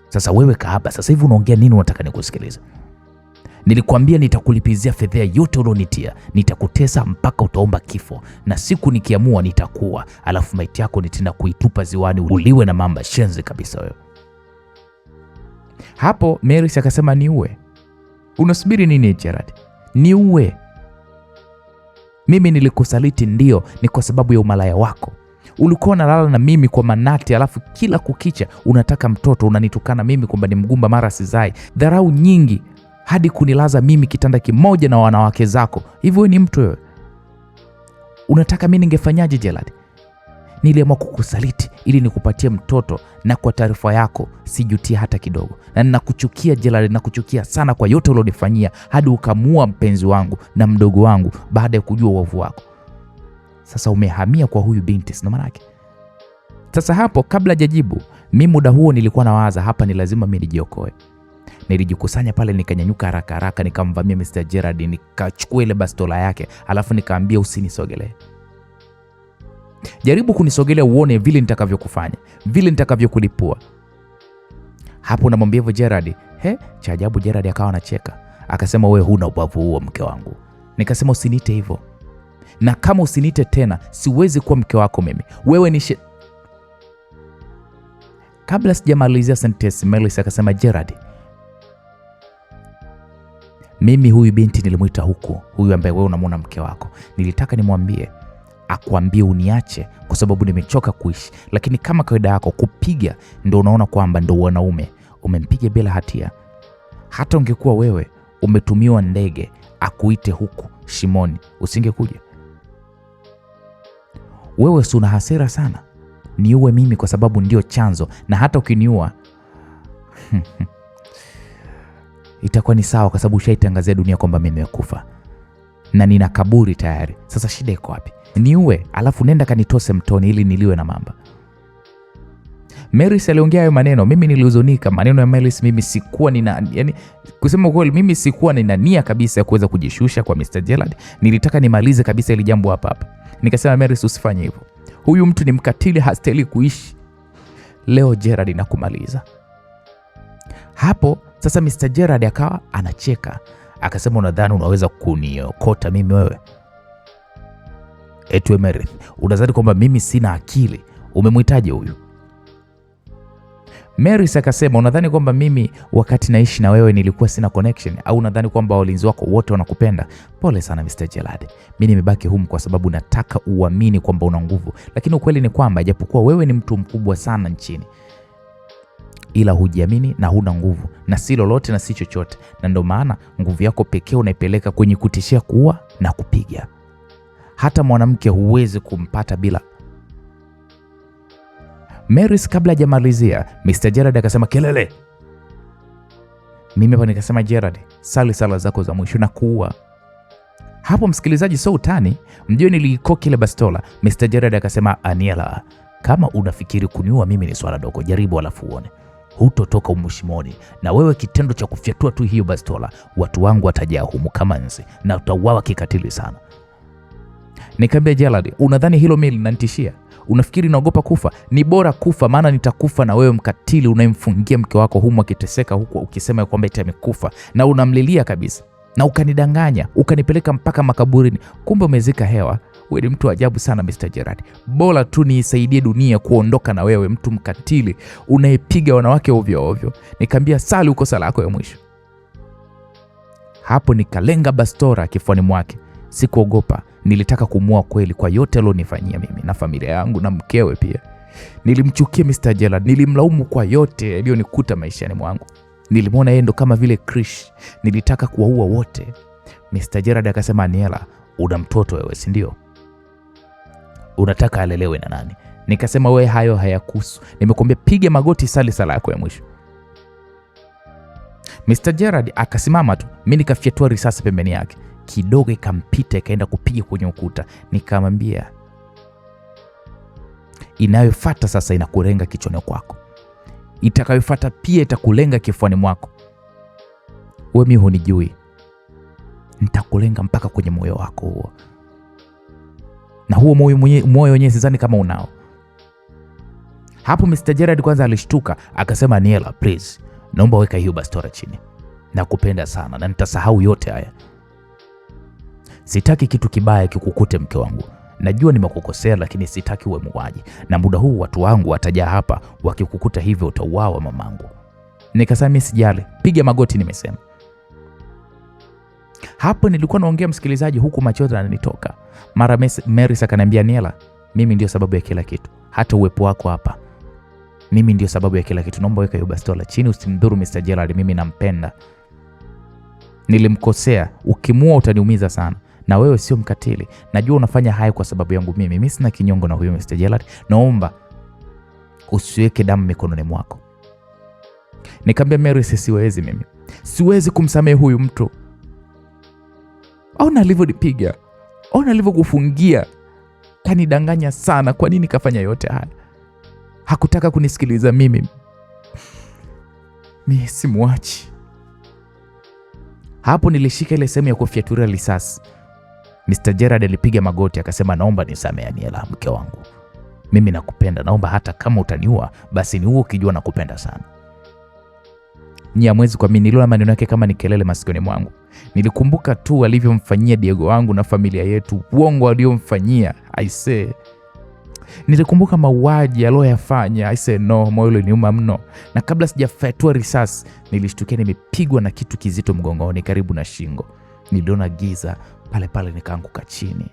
Sasa wewe kahaba, sasa hivi unaongea nini? Unataka nikusikilize? Nilikwambia nitakulipizia fedha yote ulionitia, nitakutesa mpaka utaomba kifo, na siku nikiamua nitakuwa, alafu maiti yako nitenda kuitupa ziwani uliwe na mamba. Shenzi kabisa wewe." Hapo Meris akasema, "Niue? Unasubiri nini Gerard? Niue? Mimi nilikusaliti ndio, ni kwa sababu ya umalaya wako. Ulikuwa unalala na mimi kwa manati, alafu kila kukicha unataka mtoto, unanitukana mimi kwamba ni mgumba mara sizai, dharau nyingi, hadi kunilaza mimi kitanda kimoja na wanawake zako. Hivyo wewe ni mtu wewe? Unataka mimi ningefanyaje Gerard? Niliamua kukusaliti ili nikupatie mtoto, na kwa taarifa yako sijutia hata kidogo. Na ninakuchukia Gerald, nakuchukia sana kwa yote ulionifanyia, hadi ukamua mpenzi wangu na mdogo wangu baada ya kujua uovu wako. Sasa umehamia kwa huyu binti, sina maana yake." Sasa hapo kabla hajajibu, mimi muda huo nilikuwa nawaza hapa ni lazima mimi nijiokoe. Nilijikusanya pale, nikanyanyuka haraka haraka, nikamvamia Mr. Gerald, nikachukua ile bastola yake, alafu nikaambia, "Usinisogelee. Jaribu kunisogelea uone vile nitakavyokufanya, vile nitakavyokulipua." Hapo namwambia hivyo Gerald. Cha ajabu Gerald akawa anacheka. Akasema, "Wewe huna ubavu huo mke wangu." Nikasema, "Usiniite hivyo. Na kama usiniite tena, siwezi kuwa mke wako mimi. Wewe ni Kabla sijamalizia sentence, Melis akasema, "Gerald, mimi huyu binti nilimuita huyu ambaye wewe unamwona mke wako, nilitaka nimwambie akuambie uniache kwa sababu nimechoka kuishi, lakini kama kawaida yako kupiga ndio unaona kwamba ndio wanaume, umempiga bila hatia. Hata ungekuwa wewe umetumiwa ndege akuite huku shimoni, usingekuja. Wewe si una hasira sana, niue mimi kwa sababu ndio chanzo, na hata ukiniua itakuwa ni sawa kwa sababu ushaitangazia dunia kwamba mimi nimekufa na nina kaburi tayari. Sasa shida iko wapi? Niue alafu nenda kanitose mtoni ili niliwe na mamba." Meris aliongea hayo maneno, mimi nilihuzunika. Maneno ya Meris mimi sikuwa kusema kweli mimi sikuwa nina nia kabisa ya kuweza kujishusha kwa Mr. Gerald. Nilitaka nimalize kabisa ili jambo hapa. Nikasema, "Meris, usifanye hivyo. Huyu mtu ni mkatili, hastahili kuishi. Leo Gerald nakumaliza." Hapo sasa Mr. Gerald akawa anacheka. Akasema, "Unadhani unaweza kuniokota mimi wewe? Etwe Meris, unadhani kwamba mimi sina akili? Umemwitaje huyu?" Meris akasema, "Unadhani kwamba mimi wakati naishi na wewe nilikuwa sina connection? Au unadhani kwamba walinzi wako wote wanakupenda?" Pole sana Mr. Gerald. Mimi nimebaki humu kwa sababu nataka uamini kwamba una nguvu. Lakini ukweli ni kwamba japokuwa wewe ni mtu mkubwa sana nchini, ila hujiamini na huna nguvu, na si lolote na si chochote, na ndio maana nguvu yako pekee unaipeleka kwenye kutishia kuua na kupiga. Hata mwanamke huwezi kumpata bila." Meris kabla hajamalizia, Mr. Gerald akasema, "Kelele." Mimi hapa nikasema, "Gerald, sali sala zako za mwisho na kuua." Hapo msikilizaji, so utani, mjue nilikoki ile bastola. Mr. Gerald akasema, "Aniela, kama unafikiri kuniua mimi ni swala dogo, jaribu alafu uone. Hutotoka umushimoni, na wewe kitendo cha kufyatua tu hiyo bastola, watu wangu watajaa humu kama nzi na utauawa kikatili sana." Nikamwambia Gerald, "Unadhani hilo mimi linanitishia? Unafikiri naogopa kufa? Ni bora kufa, maana nitakufa na wewe mkatili unayemfungia mke wako humu akiteseka huko, ukisema kwamba eti amekufa na unamlilia kabisa, na ukanidanganya ukanipeleka mpaka makaburini, kumbe umezika hewa. Wewe ni mtu ajabu sana Mr. Gerald. Bora tu nisaidie dunia kuondoka na wewe, mtu mkatili unayepiga wanawake ovyo ovyo." Nikamwambia, "Sali uko sala yako ya mwisho." Hapo nikalenga bastola kifuani mwake. Sikuogopa, nilitaka kumua kweli kwa yote alionifanyia mimi na familia yangu na mkewe pia. Nilimchukia Mr. Gerald, nilimlaumu kwa yote yaliyonikuta maishani mwangu. Nilimwona yeye ndo kama vile Krish, nilitaka kuwaua wote. Mr. Gerald akasema, "Aniela, una mtoto wewe, si ndio? Unataka alelewe na nani?" Nikasema, "Wewe hayo hayakuhusu. Nimekuambia piga magoti, sali sala yako ya mwisho." Mr. Gerald akasimama tu, mimi nikafyatua risasi pembeni yake, kidogo ikampita ikaenda kupiga kwenye ukuta. Nikamwambia, inayofuata sasa inakulenga kichwani kwako, itakayofuata pia itakulenga kifuani mwako. Wewe mimi hunijui, nitakulenga mpaka kwenye moyo wako huo, na huo moyo wenyewe sidhani kama unao. Hapo Mr. Gerald kwanza alishtuka, akasema, Aniela please, naomba weka hiyo bastola chini, nakupenda sana na nitasahau yote haya. Sitaki kitu kibaya kikukute mke wangu, najua nimekukosea, lakini sitaki uwe muuaji, na muda huu watu wangu watajaa hapa, wakikukuta hivyo utauawa mamangu. Nikasema mimi sijali, piga magoti nimesema. Hapo nilikuwa naongea msikilizaji, huku machozi yananitoka. Mara Mary akaniambia, Aniela, mimi ndio sababu ya kila kitu, hata uwepo wako hapa mimi ndio sababu ya kila kitu. Naomba weka hiyo bastola chini, usimdhuru Mr. Gerald, mimi nampenda. Nilimkosea, ukimua utaniumiza sana, na wewe sio mkatili. Najua unafanya haya kwa sababu yangu mimi. Mimi sina kinyongo na huyo Mr. Gerald. Naomba usiweke damu mikononi mwako. Nikamwambia Mary, siwezi mimi. Siwezi kumsamehe huyu mtu. Ona alivyonipiga. Ona alivyokufungia. Kanidanganya sana. Kwa nini kafanya yote haya? Hakutaka kunisikiliza mimi. Mimi simwachi. Hapo nilishika ile sehemu ya kufyatulia risasi. Mr. Gerald alipiga magoti akasema, naomba nisamehe Aniela, mke wangu. Mimi nakupenda, naomba hata kama utaniua basi ni huo ukijua nakupenda sana. Nyamwezi kwa mimi niliona maneno yake kama ni kelele masikioni mwangu. Nilikumbuka tu alivyomfanyia Diego wangu na familia yetu, uongo aliomfanyia. I say, nilikumbuka mauaji aliyoyafanya. I say no, moyo uliniuma mno. Na kabla sijafatua risasi, nilishtukia nimepigwa na kitu kizito mgongoni karibu na shingo. Niliona giza pale nikaanguka chini.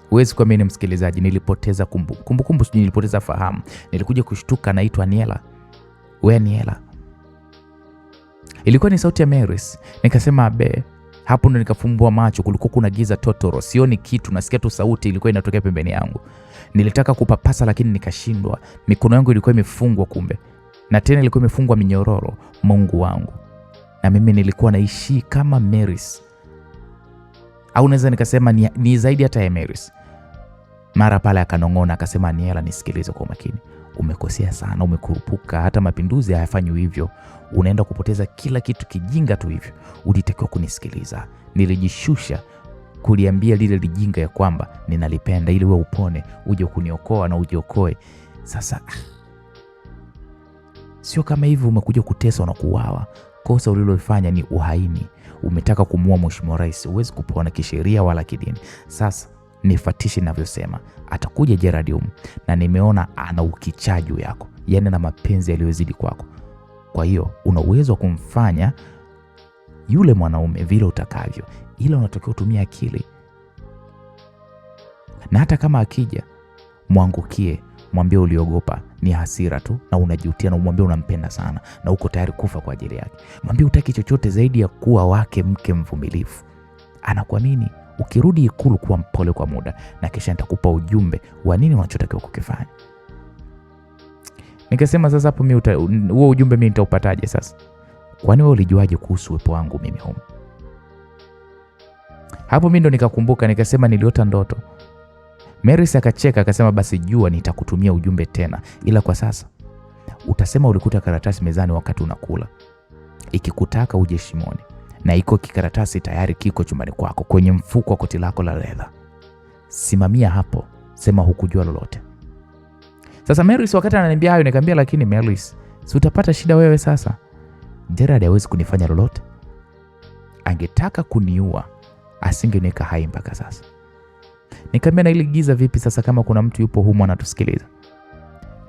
Huwezi kuamini msikilizaji, nilipoteza kumbukumbu, nilipoteza fahamu. Nilikuja kushtuka, naitwa Aniela. Wewe Aniela. Ilikuwa ni sauti ya Maris. Nikasema abe. Hapo ndo nikafumbua macho, kulikuwa kuna giza totoro. Sioni kitu, nasikia tu sauti ilikuwa inatokea pembeni yangu. Nilitaka kupapasa lakini nikashindwa. Mikono yangu ilikuwa imefungwa kumbe. Na tena ilikuwa imefungwa minyororo. Mungu wangu. Na mimi nilikuwa naishi kama Maris. Au naweza nikasema ni zaidi hata ya Maris. Mara pale akanong'ona akasema, Aniela, nisikilize kwa makini. Umekosea sana, umekurupuka, hata mapinduzi hayafanyi hivyo. Unaenda kupoteza kila kitu kijinga tu hivyo. Ulitakiwa kunisikiliza. Nilijishusha kuliambia lile lijinga ya kwamba ninalipenda ili wewe upone, uje kuniokoa na ujiokoe. Sasa sio kama hivyo umekuja kutesa na kuuawa. Kosa ulilofanya ni uhaini. Umetaka kumuua mheshimiwa rais, huwezi kupona kisheria wala kidini. Sasa nifuatishe ninavyosema. Atakuja Gerald na nimeona ana ukichaa juu yako, yani na mapenzi yaliyozidi kwako. Kwa hiyo una uwezo wa kumfanya yule mwanaume vile utakavyo, ila unatakiwa utumie akili. Na hata kama akija, mwangukie, mwambie uliogopa, ni hasira tu na unajiutia, na umwambie unampenda sana na uko tayari kufa kwa ajili yake. Mwambie utaki chochote zaidi ya kuwa wake mke mvumilivu. Anakuamini. Ukirudi Ikulu kuwa mpole kwa muda, na kisha nitakupa ujumbe wa nini unachotakiwa kukifanya. Nikasema sasa hapo mimi huo ujumbe mimi nitaupataje sasa? Kwani wewe ulijuaje kuhusu uwepo wangu mimi huko? Hapo mimi ndo nikakumbuka, nikasema niliota ndoto. Maris akacheka akasema, basi jua nitakutumia ujumbe tena, ila kwa sasa utasema ulikuta karatasi mezani wakati unakula. Ikikutaka uje shimoni. Na iko kikaratasi tayari kiko chumbani kwako kwenye mfuko wa koti lako la leather. Simamia hapo, sema hukujua lolote. Sasa Maris wakati ananiambia hayo, nikamwambia, lakini Maris, si utapata shida wewe sasa? Gerald hawezi kunifanya lolote. Angetaka kuniua, asingeniweka hai mpaka sasa. Nikamwambia, na ile giza vipi sasa kama kuna mtu yupo humu anatusikiliza?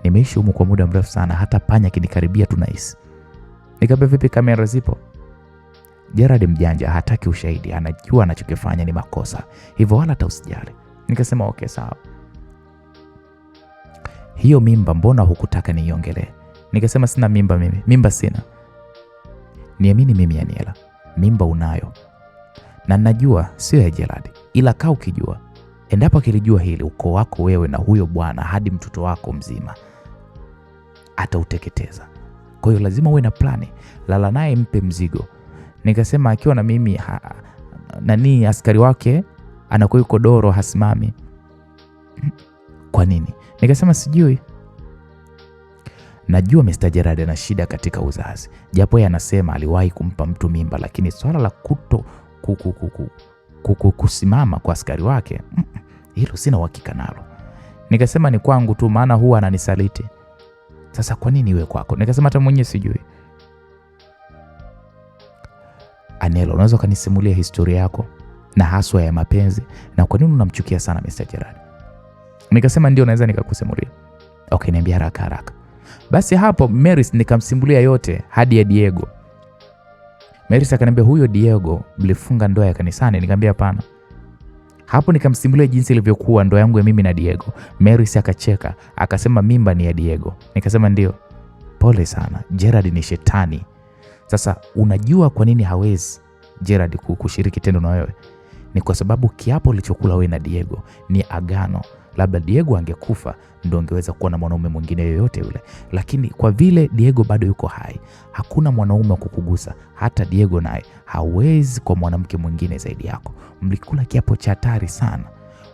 Nimeishi humu kwa muda mrefu sana, hata panya kinikaribia tunahisi. Nikamwambia, vipi kamera zipo? Gerald mjanja, hataki ushahidi, anajua anachokifanya ni makosa, hivyo wala hata usijali. Nikasema okay sawa. Hiyo mimba mbona hukutaka niiongelee? Nikasema sina mimba mimi. Mimba sina. Niamini mimi Aniela, mimba unayo. Na najua sio ya Gerald, ila kaa ukijua. Endapo kilijua hili, ukoo wako wewe na huyo bwana hadi mtoto wako mzima atauteketeza. Kwa hiyo lazima uwe na plani. Lala naye, mpe mzigo. Nikasema akiwa na mimi nani askari wake anakuwa yuko doro hasimami. Kwa nini? Nikasema sijui. Najua Mr. Gerard ana shida katika uzazi. Japo yeye anasema aliwahi kumpa mtu mimba, lakini swala la kusimama kwa askari wake, hilo sina uhakika nalo. Nikasema ni kwangu tu, maana huwa ananisaliti. Sasa kwa nini iwe kwako? Nikasema hata mwenyewe sijui. Anelo, unaweza kanisimulia historia yako na haswa ya mapenzi, na kwa nini unamchukia sana Mr. Gerard? Nikasema ndio, naweza nikakusimulia. Okay, niambia haraka. Basi hapo Maris nikamsimulia yote hadi ya Diego. Maris akaniambia huyo Diego mlifunga ndoa ya kanisani? Nikamwambia hapana. Hapo nikamsimulia jinsi ilivyokuwa ndoa yangu ya mimi na Diego. Maris akacheka, akasema mimba ni ya Diego. Nikasema ndio. Pole sana, Gerard ni shetani. Sasa unajua kwa nini hawezi Gerard kushiriki tendo na wewe? Ni kwa sababu kiapo ulichokula wewe na Diego ni agano. Labda Diego angekufa ndio ungeweza kuwa na mwanaume mwingine yoyote yule, lakini kwa vile Diego bado yuko hai, hakuna mwanaume wa kukugusa. Hata Diego naye hawezi kwa mwanamke mwingine zaidi yako. Mlikula kiapo cha hatari sana.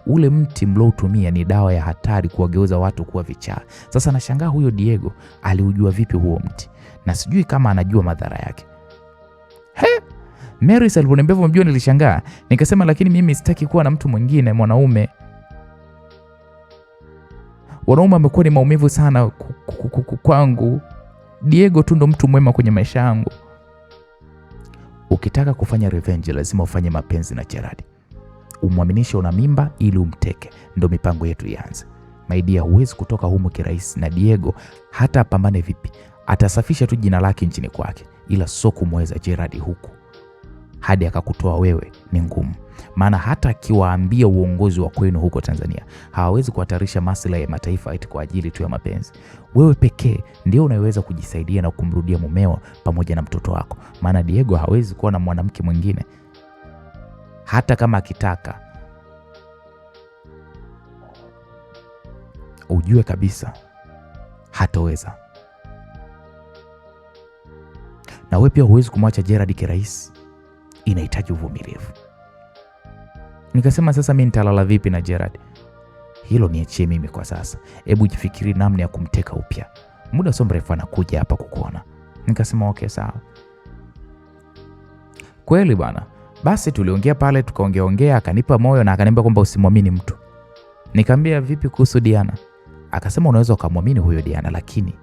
Ule mti mliotumia ni dawa ya hatari kuwageuza watu kuwa vichaa. Sasa nashangaa huyo Diego aliujua vipi huo mti, na sijui kama anajua madhara yake. Maris aliponiambia mjua, nilishangaa. Nikasema lakini mimi sitaki kuwa na mtu mwingine mwanaume. Wanaume wamekuwa ni maumivu sana kwangu. Diego tu ndo mtu mwema kwenye maisha yangu. Ukitaka kufanya revenge lazima ufanye mapenzi na Gerard. Umwaminishe una mimba ili umteke, ndo mipango yetu ianze. Maidia, huwezi kutoka humu kirahisi, na Diego hata apambane vipi atasafisha tu jina lake nchini kwake, ila sio kumweza Gerard huku hadi akakutoa wewe ni ngumu. Maana hata akiwaambia uongozi wa kwenu huko Tanzania, hawawezi kuhatarisha maslahi ya mataifa eti kwa ajili tu ya mapenzi. Wewe pekee ndio unaweza kujisaidia na kumrudia mumeo pamoja na mtoto wako. Maana Diego hawezi kuwa na mwanamke mwingine hata kama akitaka. Ujue kabisa hataweza. Na wewe pia huwezi kumwacha Gerard kirahisi. Inahitaji uvumilivu. Nikasema sasa mimi nitalala vipi na Gerard? Hilo niachie mimi kwa sasa. Hebu jifikiri namna ya kumteka upya. Muda sio mrefu anakuja hapa kukuona. Nikasema okay, sawa. Kweli bwana. Basi tuliongea pale, tukaongea, akanipa moyo na akaniambia kwamba usimwamini mtu. Nikamwambia vipi kuhusu Diana? Akasema unaweza ukamwamini huyo Diana, lakini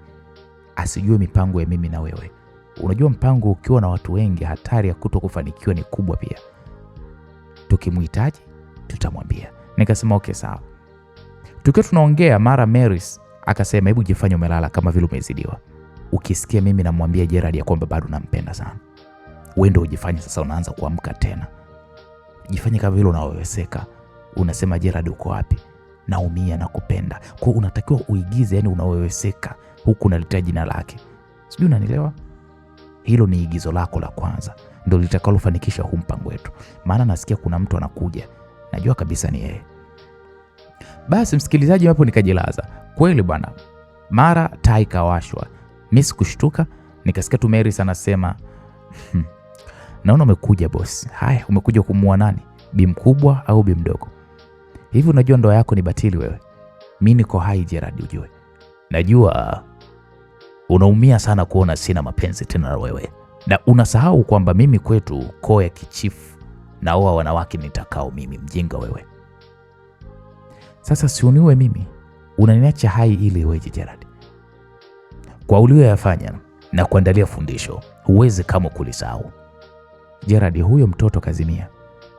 asijue mipango ya mimi na wewe. Unajua mpango ukiwa na watu wengi, hatari ya kutokufanikiwa ni kubwa pia. Tukimhitaji tutamwambia. Nikasema okay, sawa. Tukiwa tunaongea, mara Maris akasema hebu jifanye umelala kama vile umezidiwa. Ukisikia mimi namwambia Gerard ya kwamba bado nampenda sana, wewe ndio ujifanye sasa unaanza kuamka tena. Jifanye kama vile unaweweseka. Unasema Gerard uko wapi? Naumia na kupenda. Kwa unatakiwa uigize, yani unaweweseka huku unalitaja jina lake. Sijui unanielewa? Hilo ni igizo lako la kwanza, ndio litakalofanikisha huu mpango wetu. Maana nasikia kuna mtu anakuja, najua kabisa ni yeye. Basi msikilizaji, hapo nikajilaza. Kweli bwana. Mara taa ikawashwa. Mimi sikushtuka, nikasikia tu Maris anasema, naona umekuja boss. Haya, umekuja kumuua nani? Bi mkubwa au bi mdogo? Hivi unajua ndoa yako ni batili wewe? Mimi niko hai Gerard, ujue. Najua unaumia sana kuona sina mapenzi tena na wewe. Na unasahau kwamba mimi kwetu koo ya kichifu naoa wanawake nitakao mimi, mjinga wewe. Sasa si uniue mimi, unaniacha hai ili weje Gerard? Kwa ulioyafanya na kuandalia fundisho, huwezi kama kulisahau. Gerard, huyo mtoto kazimia.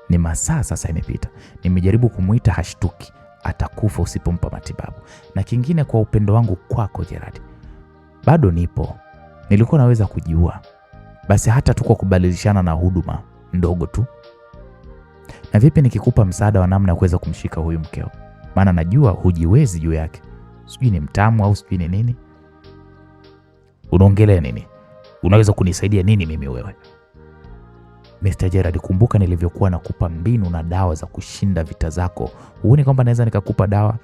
Ni masaa sasa imepita. Nimejaribu kumuita hashtuki, atakufa usipompa matibabu. Na kingine, kwa upendo wangu kwako Gerard, bado nipo. Nilikuwa naweza kujiua. Basi hata tu kwa kubadilishana na huduma ndogo tu. Na vipi nikikupa msaada wa namna ya kuweza kumshika huyu mkeo? Maana najua hujiwezi juu yake. Sijui ni mtamu au sijui ni nini. Unaongelea nini? Unaweza kunisaidia nini mimi wewe? Mr. Gerard, kumbuka nilivyokuwa nakupa mbinu na dawa za kushinda vita zako. Huoni kwamba naweza nikakupa dawa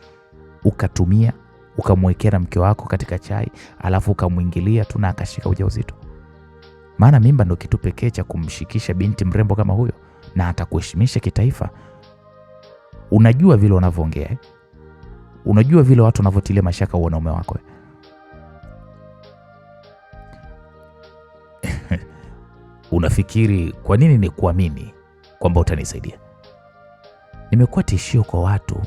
ukatumia ukamwekea na mke wako katika chai, alafu ukamwingilia tu na akashika ujauzito? Maana mimba ndo kitu pekee cha kumshikisha binti mrembo kama huyo na atakuheshimisha kitaifa. Unajua vile unavyoongea, unajua vile watu wanavyotilia mashaka wanaume wako. Unafikiri kwa nini ni kuamini kwamba utanisaidia? Nimekuwa tishio kwa watu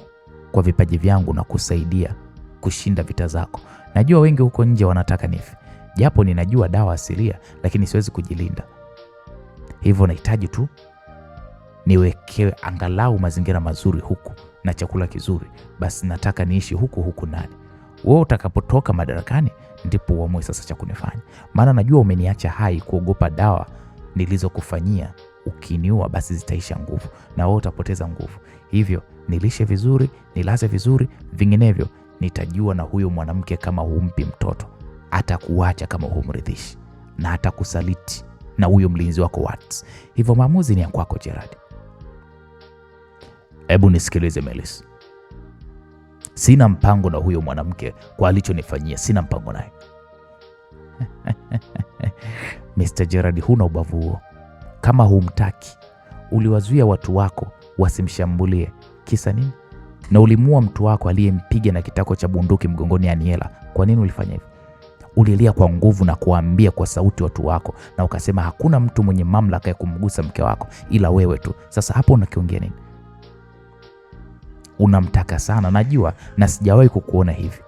kwa vipaji vyangu na kusaidia kushinda vita zako. Najua wengi huko nje wanataka nife, japo ninajua dawa asilia, lakini siwezi kujilinda. Hivyo nahitaji tu niwekewe angalau mazingira mazuri huku na chakula kizuri. Basi nataka niishi huku ndani. Wewe utakapotoka madarakani ndipo uamue sasa cha kunifanya. Maana najua umeniacha hai kuogopa dawa nilizokufanyia. Ukiniua basi zitaisha nguvu na wewe utapoteza nguvu. Hivyo nilishe vizuri, nilaze vizuri, vinginevyo nitajua na huyo mwanamke kama humpi mtoto atakuacha kama humridhishi na atakusaliti na huyo mlinzi wako Watts. Hivyo maamuzi ni ya kwako Gerard. Hebu nisikilize Melis. Sina mpango na huyo mwanamke kwa alichonifanyia, sina mpango naye. Mr. Gerard, huna ubavu huo. Kama humtaki, uliwazuia watu wako wasimshambulie. Kisa nini? Na ulimua mtu wako aliyempiga na kitako cha bunduki mgongoni Aniela. Kwa nini ulifanya hivyo? Ulilia kwa nguvu na kuambia kwa sauti watu wako, na ukasema hakuna mtu mwenye mamlaka ya kumgusa mke wako ila wewe tu. Sasa hapo unakiongea nini? Unamtaka sana najua, na sijawahi kukuona hivi,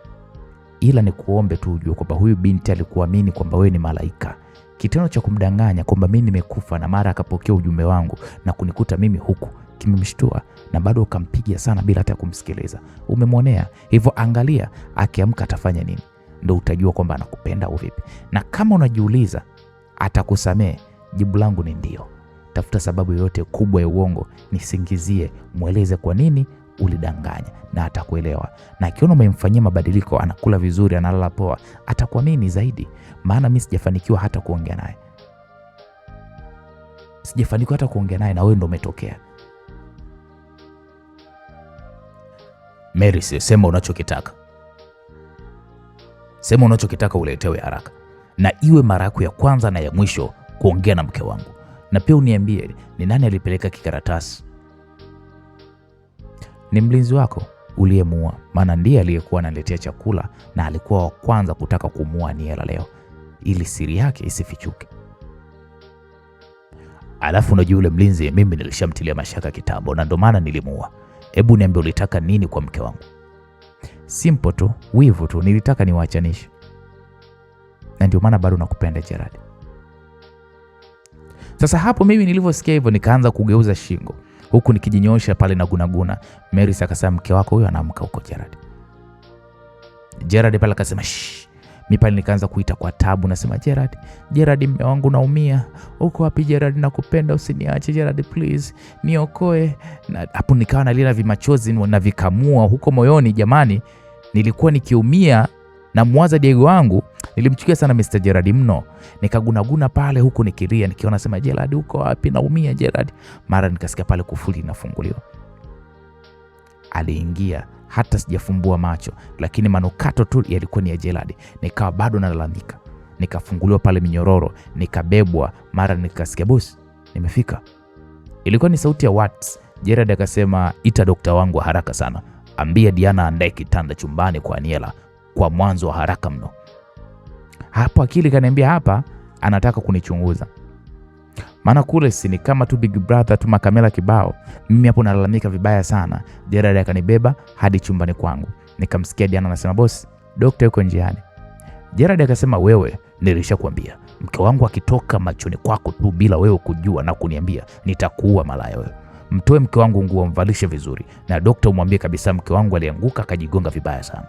ila ni kuombe tu ujue kwamba huyu binti alikuamini kwamba wewe ni malaika. Kitendo cha kumdanganya kwamba mimi nimekufa na mara akapokea ujumbe wangu na kunikuta mimi huku kimemshtua, na bado ukampigia sana bila hata kumsikiliza. Umemwonea. Hivyo angalia akiamka atafanya nini, ndio utajua kwamba anakupenda au vipi. Na kama unajiuliza atakusamehe, jibu langu ni ndio. Tafuta sababu yoyote kubwa ya uongo, nisingizie, mweleze kwa nini ulidanganya, na atakuelewa. Na akiona umemfanyia mabadiliko, anakula vizuri, analala poa, atakuamini zaidi. Maana mimi sijafanikiwa hata kuongea naye, na wewe ndio umetokea. Mary, sema unachokitaka. Sema unachokitaka uletewe haraka, na iwe mara yako ya kwanza na ya mwisho kuongea na mke wangu. Na pia uniambie ni nani alipeleka kikaratasi. Ni mlinzi wako uliyemuua, maana ndiye aliyekuwa analetea chakula na alikuwa wa kwanza kutaka kumuua Aniela leo, ili siri yake isifichuke. Alafu unajua yule mlinzi mimi nilishamtilia mashaka kitambo, na ndio maana nilimuua. Hebu niambie ulitaka nini kwa mke wangu? Simple tu, wivu tu, nilitaka niwaachanishe. Na ndio maana bado nakupenda Gerard. Sasa hapo mimi nilivyosikia hivyo nikaanza kugeuza shingo, huku nikijinyosha pale na gunaguna. Mary akasema mke wako huyo anaamka huko Gerard. Gerard pale akasema shh. Mimi pale nikaanza kuita kwa tabu, nasema Gerard mume wangu naumia. Uko wapi Gerard? Nakupenda, usiniache Gerard please. Niokoe. Na hapo nikawa nalia vimachozi na vikamua huko moyoni. Jamani, nilikuwa nikiumia na mwaza Diego wangu. Nilimchukia sana Mr. Gerard mno. Nikagunaguna pale huku nikilia, nikiona sema Gerard uko wapi? Naumia Gerard. Mara nikasikia pale kufuli inafunguliwa. Aliingia hata sijafumbua macho, lakini manukato tu yalikuwa ni ya Gerard. Nikawa bado nalalamika. Nikafunguliwa pale minyororo, nikabebwa. Mara nikasikia boss, nimefika. Ilikuwa ni sauti ya Watts. Gerard akasema ita dokta wangu haraka sana. Ambia Diana andae kitanda chumbani kwa Aniela kwa mwanzo wa haraka mno. Hapo akili kaniambia hapa anataka kunichunguza. Maana kule si ni kama tu Big Brother tu, makamera kibao. Mimi hapo nalalamika vibaya sana. Gerard akanibeba hadi chumbani kwangu. Nikamsikia Diana anasema boss, dokta yuko njiani. Gerard akasema wewe, nilishakwambia mke wangu akitoka machoni kwako tu bila wewe kujua na kuniambia, nitakuua malaya wewe. Mtoe mke wangu nguo, mvalishe vizuri, na dokta umwambie kabisa mke wangu alianguka akajigonga vibaya sana.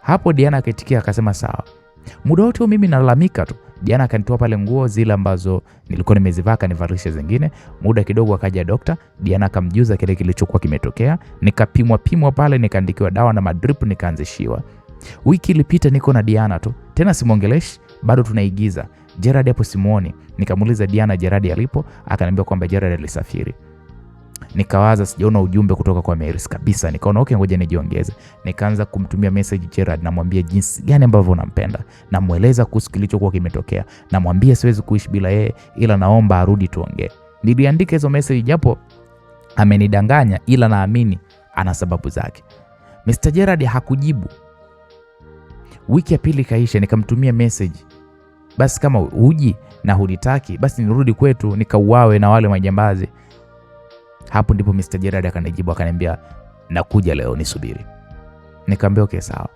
Hapo Diana akaitikia akasema sawa. Muda wote mimi nalalamika tu. Diana akanitoa pale nguo zile ambazo nilikuwa nimezivaa, kanivalisha zingine. Muda kidogo akaja dokta. Diana akamjuza kile kilichokuwa kimetokea. Nikapimwa pale, nikaandikiwa dawa na madrip, nikaanzishiwa. Wiki ilipita niko na Diana tu. Tena simuongeleshi, bado tunaigiza. Gerard hapo simuoni. Nikamuuliza Diana Gerard alipo, akaniambia kwamba Gerard alisafiri. Nikawaza sijaona ujumbe kutoka kwa Meris kabisa. Nikaona okay, ngoja nijiongeze. Nikaanza kumtumia message Gerard, namwambia jinsi gani ambavyo nampenda, namueleza kuhusu kilichokuwa kimetokea, namwambia siwezi kuishi bila yeye, ila naomba arudi tuongee. Niliandika hizo message japo amenidanganya, ila naamini ana sababu zake. Mr. Gerard hakujibu. Wiki ya pili kaisha, nikamtumia message, basi kama huji na hulitaki basi nirudi kwetu nikauawe na wale majambazi. Hapo ndipo Mr. Gerard akanijibu akaniambia nakuja leo, nisubiri. Nikamwambia okay sawa.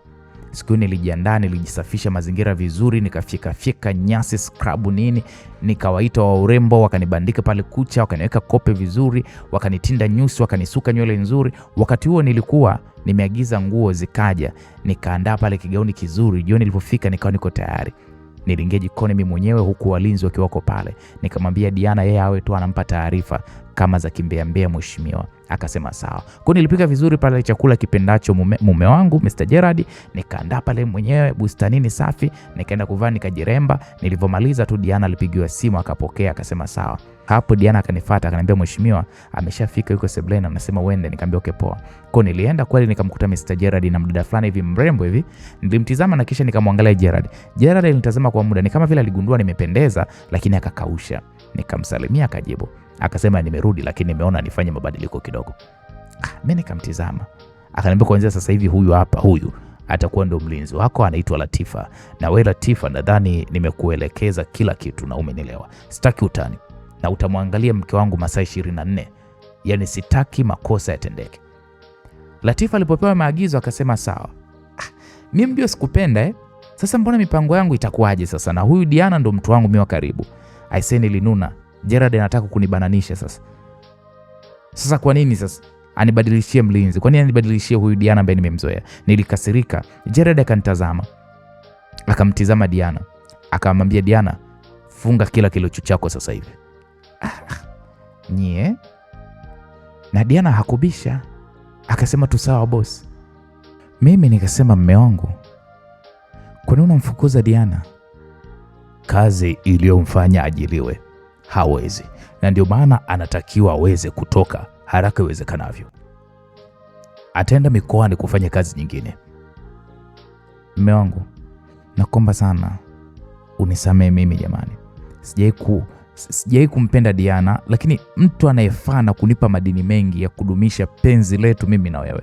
Siku nilijiandaa, nilijisafisha mazingira vizuri, nikafika nyasi, scrub nini, nikawaita wa urembo wakanibandika pale kucha, wakaniweka kope vizuri, wakanitinda nyusi, wakanisuka nywele nzuri. Wakati huo nilikuwa nimeagiza nguo zikaja, nikaandaa pale kigauni kizuri. Jioni nilipofika nikawa niko tayari. Niliingia jikoni mimi mwenyewe huku walinzi wakiwa wako pale. Nikamwambia Diana yeye awe tu anampa taarifa kama za kimbeambea mheshimiwa. Akasema sawa. Kwa nilipika vizuri pale chakula kipendacho mume wangu Mr. Gerard, nikaandaa pale mwenyewe bustanini safi, nikaenda kuvaa nikajiremba. Nilivomaliza tu Diana alipigiwa simu akapokea, akasema sawa. Hapo Diana akanifuata akaniambia mheshimiwa ameshafika, yuko Seblena, anasema uende. Nikamwambia okay poa. Kwa nilienda kweli nikamkuta Mr. Gerard na mdada fulani hivi mrembo hivi. Nilimtizama na kisha nikamwangalia Gerard. Gerard alinitazama kwa muda, ni kama vile aligundua nimependeza, lakini akakausha. Nikamsalimia akajibu. Akasema nimerudi lakini nimeona nifanye mabadiliko kidogo. Mimi nikamtizama. Akaniambia kuanzia sasa hivi huyu atakuwa ndo mlinzi wako, anaitwa Latifa. Na wewe Latifa, nadhani nimekuelekeza kila kitu na umenielewa. Sitaki utani. Na utamwangalia mke wangu masaa 24. Yaani sitaki makosa yatendeke. Latifa alipopewa maagizo akasema sawa. Mimi ndio sikupenda Sasa mbona mipango yangu itakuwaje sasa? Na huyu Diana ndo mtu wangu mimi wa karibu. Aiseni linuna. Gerard anataka kunibananisha sasa. Sasa kwa nini sasa anibadilishie mlinzi? Kwa nini anibadilishie huyu Diana ambaye nimemzoea? Nilikasirika. Gerard akanitazama. Akamtizama Diana. Akamwambia Diana, funga kila kilocho chako sasa hivi. Nyie? Na Diana hakubisha. Akasema tu sawa boss. Mimi nikasema mme wangu, kwa nini unamfukuza Diana? Kazi iliyomfanya ajiliwe hawezi, na ndio maana anatakiwa aweze kutoka haraka iwezekanavyo. Ataenda mikoani kufanya kazi nyingine. Mme wangu, nakomba sana unisamee mimi jamani. Sijai kumpenda Diana, lakini mtu anayefaa na kunipa madini mengi ya kudumisha penzi letu mimi na wewe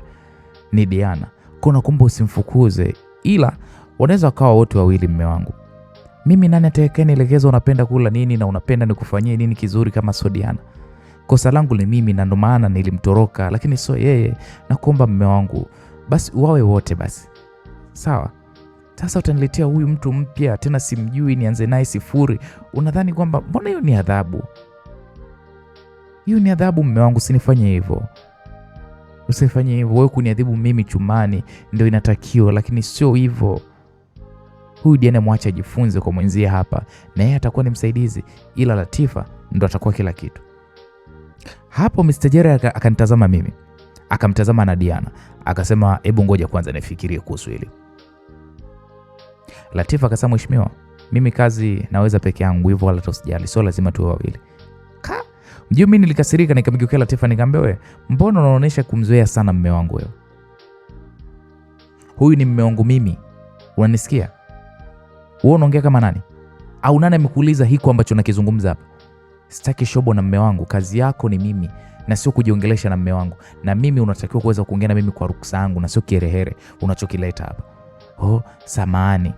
ni Diana. Kwa naomba usimfukuze, ila wanaweza wakawa wote wawili mme wangu. Mimi nani atakayenielekeza unapenda kula nini na unapenda nikufanyie nini kizuri kama sio Diana? Kosa langu ni mimi na ndo maana nilimtoroka, lakini sio yeye. Nakuomba mme wangu, basi wawe wote basi. Sawa? Sasa utaniletea huyu mtu mpya tena simjui, nianze naye sifuri. Unadhani kwamba mbona hiyo ni adhabu? Hiyo ni adhabu mme wangu, usinifanye hivyo. Usifanye hivyo. Wewe kuniadhibu mimi chumani ndio inatakiwa, lakini sio hivyo. Huyu Diana mwacha ajifunze kwa mwenzie hapa, na yeye atakuwa ni msaidizi, ila Latifa ndo atakuwa kila kitu. Hapo Mr. Gerard akanitazama mimi, akamtazama na Diana, akasema hebu ngoja kwanza nifikirie kuhusu hili. Latifa akasema mheshimiwa, mimi kazi naweza peke yangu, hivyo wala usijali, sio lazima tuwe wawili. Mjue mimi nilikasirika, nikamgeukia Latifa nikamwambia, wewe mbona unaonesha kumzoea sana mume wangu wewe? Huyu ni mume wangu mimi. Unanisikia? Wewe unaongea kama nani? Au nani amekuuliza hiko ambacho nakizungumza hapa? Sitaki shobo na mume wangu, kazi yako ni mimi na sio kujiongelesha na mume wangu. Na mimi unatakiwa kuweza kuongea na mimi kwa ruksa yangu na sio kiherehere unachokileta hapa. Samahani.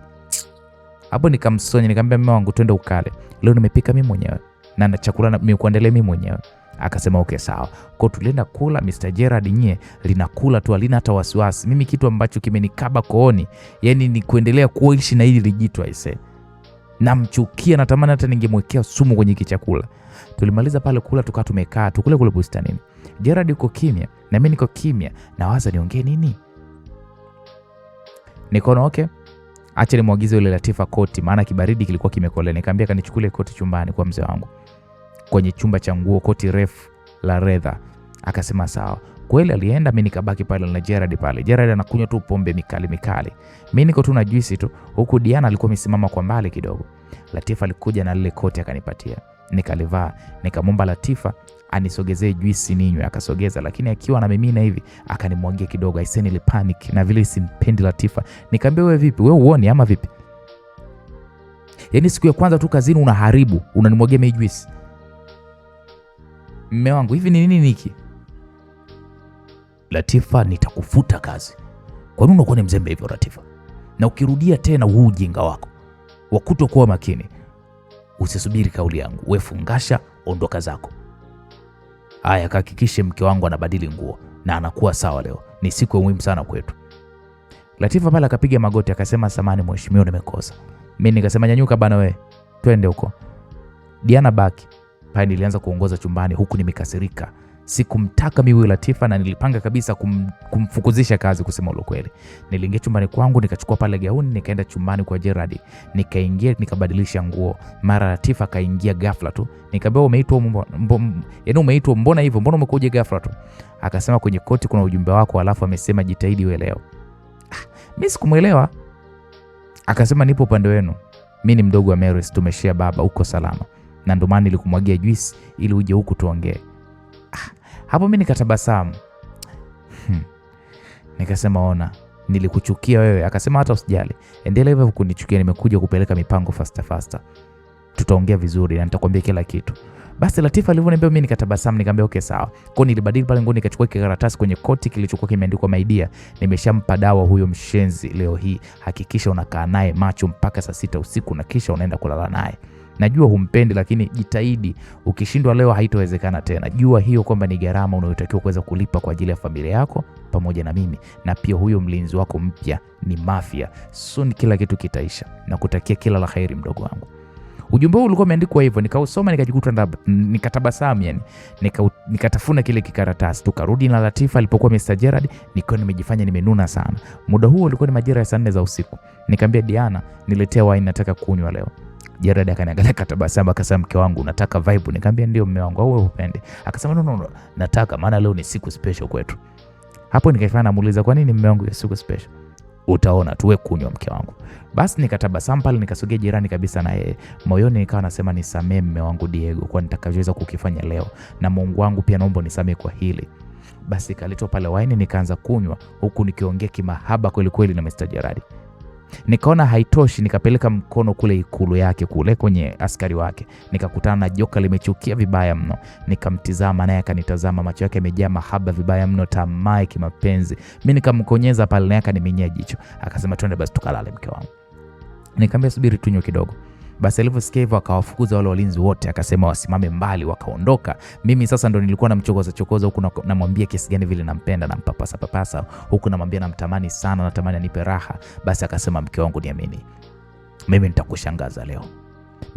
Hapo nikamsonya nikamwambia mume wangu twende ukale. Leo nimepika mimi mwenyewe na chakula nimekuandalia mimi mwenyewe. Akasema okay sawa. Kwa tulienda kula. Mr. Gerard nye linakula tu, alina hata wasiwasi. Mimi kitu ambacho kimenikaba kooni, yani ni kuendelea kuishi na hili lijitwa ise. Namchukia, natamani hata ningemwekea sumu kwenye kichakula. Tulimaliza pale kula, tukaa tumekaa tukule kule bustanini. Gerard yuko kimya na mimi niko kimya, nawaza niongee nini. Nikaona okay, acha nimwagize yule Latifa koti, maana kibaridi kilikuwa kimekolea. Nikamwambia kanichukulie koti chumbani kwa mzee wangu, kwenye chumba cha nguo, koti refu la leather. Akasema sawa. Kweli alienda, mimi nikabaki pale na Gerard pale. Gerard anakunywa tu pombe mikali. Mimi niko tu na juice tu, huku Diana alikuwa amesimama kwa mbali kidogo. Latifa alikuja na lile koti akanipatia. Nikalivaa, nikamwomba Latifa anisogezee juisi ninywe. Akasogeza, lakini akiwa anamimina hivi akanimwagia kidogo. Aisee, nilipanic na vile simpendi Latifa. Nikamwambia, wewe vipi? Wewe uoni ama vipi? Yaani siku ya kwanza tu kazini unaharibu, unanimwagia mimi juisi. Mme wangu, hivi ni nini niki? Latifa, nitakufuta kazi. Kwa nini unakuwa ni mzembe hivyo Latifa? Na ukirudia tena huu ujinga wako wa kutokuwa makini, usisubiri kauli yangu. Wewe fungasha, ondoka zako. Haya, hakikishe mke wangu anabadili nguo na anakuwa sawa leo. Ni siku muhimu sana kwetu. Latifa pale akapiga magoti akasema, samahani mheshimiwa, nimekosa. Mimi nikasema, nyanyuka bana wewe, twende huko. Diana baki. Pale nilianza kuongoza chumbani huku nimekasirika. Sikumtaka mimi Latifa na nilipanga kabisa kumfukuzisha kazi kusema ukweli. Niliingia chumbani kwangu, nikachukua pale gauni, nikaenda chumbani kwa Gerard. Nikaingia nikabadilisha nguo. Mara Latifa kaingia ghafla tu. Nikamwambia, umeitwa mbona hivyo? Mbona umekuja ghafla tu? Akasema, kwenye koti kuna ujumbe wako, alafu amesema jitahidi wewe leo. Mimi sikumuelewa. Akasema, nipo upande wenu. Mimi ni mdogo wa Maris, tumeshia baba, uko salama. Na ndio maana nilikumwagia juice ili uje huku tuongee. Hapo mimi nikatabasamu. Nikasema, ona, nilikuchukia wewe. Akasema, hata usijali. Endelea hivyo kunichukia, nimekuja kupeleka mipango faster. Tutaongea vizuri na nitakwambia kila kitu. Basi Latifa alivyoniambia mimi nikatabasamu, nikamwambia okay sawa. Kwa nilibadili pale nguo, nikachukua karatasi kwenye koti kilichokuwa kimeandikwa my dear, nimeshampa dawa huyo mshenzi leo hii. Hakikisha unakaa naye macho mpaka saa 6 usiku na kisha unaenda kulala naye. Najua humpendi, lakini jitahidi. Ukishindwa leo haitowezekana tena. Jua hiyo kwamba ni gharama unayotakiwa kuweza kulipa kwa ajili ya familia yako pamoja na mimi. Na pia huyo mlinzi wako mpya ni mafia. Soon kila kitu kitaisha. Na kutakia kila la kheri mdogo wangu. Ujumbe huu ulikuwa umeandikwa hivyo, nikausoma nikajikuta nikatabasamu yani. Nikatafuna kile kikaratasi. Tukarudi na Latifa alipokuwa Mr. Gerard, nikiwa nimejifanya nimenuna sana. Muda huo ulikuwa ni majira ya 4 za usiku. Nikamwambia Diana, niletea wine nataka kunywa leo. Gerard akaniangalia katabasamu akasema, mke wangu unataka vibe? Nikamwambia ndio mme wangu, au wewe upende? Akasema no, nataka, maana leo ni siku special kwetu. Hapo nikaifanya namuuliza, kwa nini mme wangu ya siku special? Utaona tuwe kunywa mke wangu. Basi nikatabasamu pale, nikasogea jirani kabisa na yeye. Moyoni nikawa nasema, nisamee mme wangu Diego kwa nitakavyoweza kukifanya leo, na Mungu wangu pia naomba nisamee kwa hili. Basi kaletwa pale wine, nikaanza kunywa huku nikiongea kimahaba kweli kweli na Mr. Gerard. Nikaona haitoshi, nikapeleka mkono kule ikulu yake kule kwenye askari wake. Nikakutana na joka limechukia vibaya mno. Nikamtizama naye akanitazama, macho yake yamejaa mahaba vibaya mno, tamaa kimapenzi. Mimi nikamkonyeza pale naye akaniminyia jicho. Akasema, twende basi tukalale mke wangu. Nikamwambia subiri tunywe kidogo. Basi alivyosikia hivyo akawafukuza wale walinzi wote, akasema wasimame mbali, wakaondoka. Mimi sasa ndo nilikuwa namchokoza huku namwambia kiasi gani vile nampenda, nampapasa huku namwambia namtamani sana, natamani anipe raha. Basi akasema, mke wangu niamini, mimi nitakushangaza leo.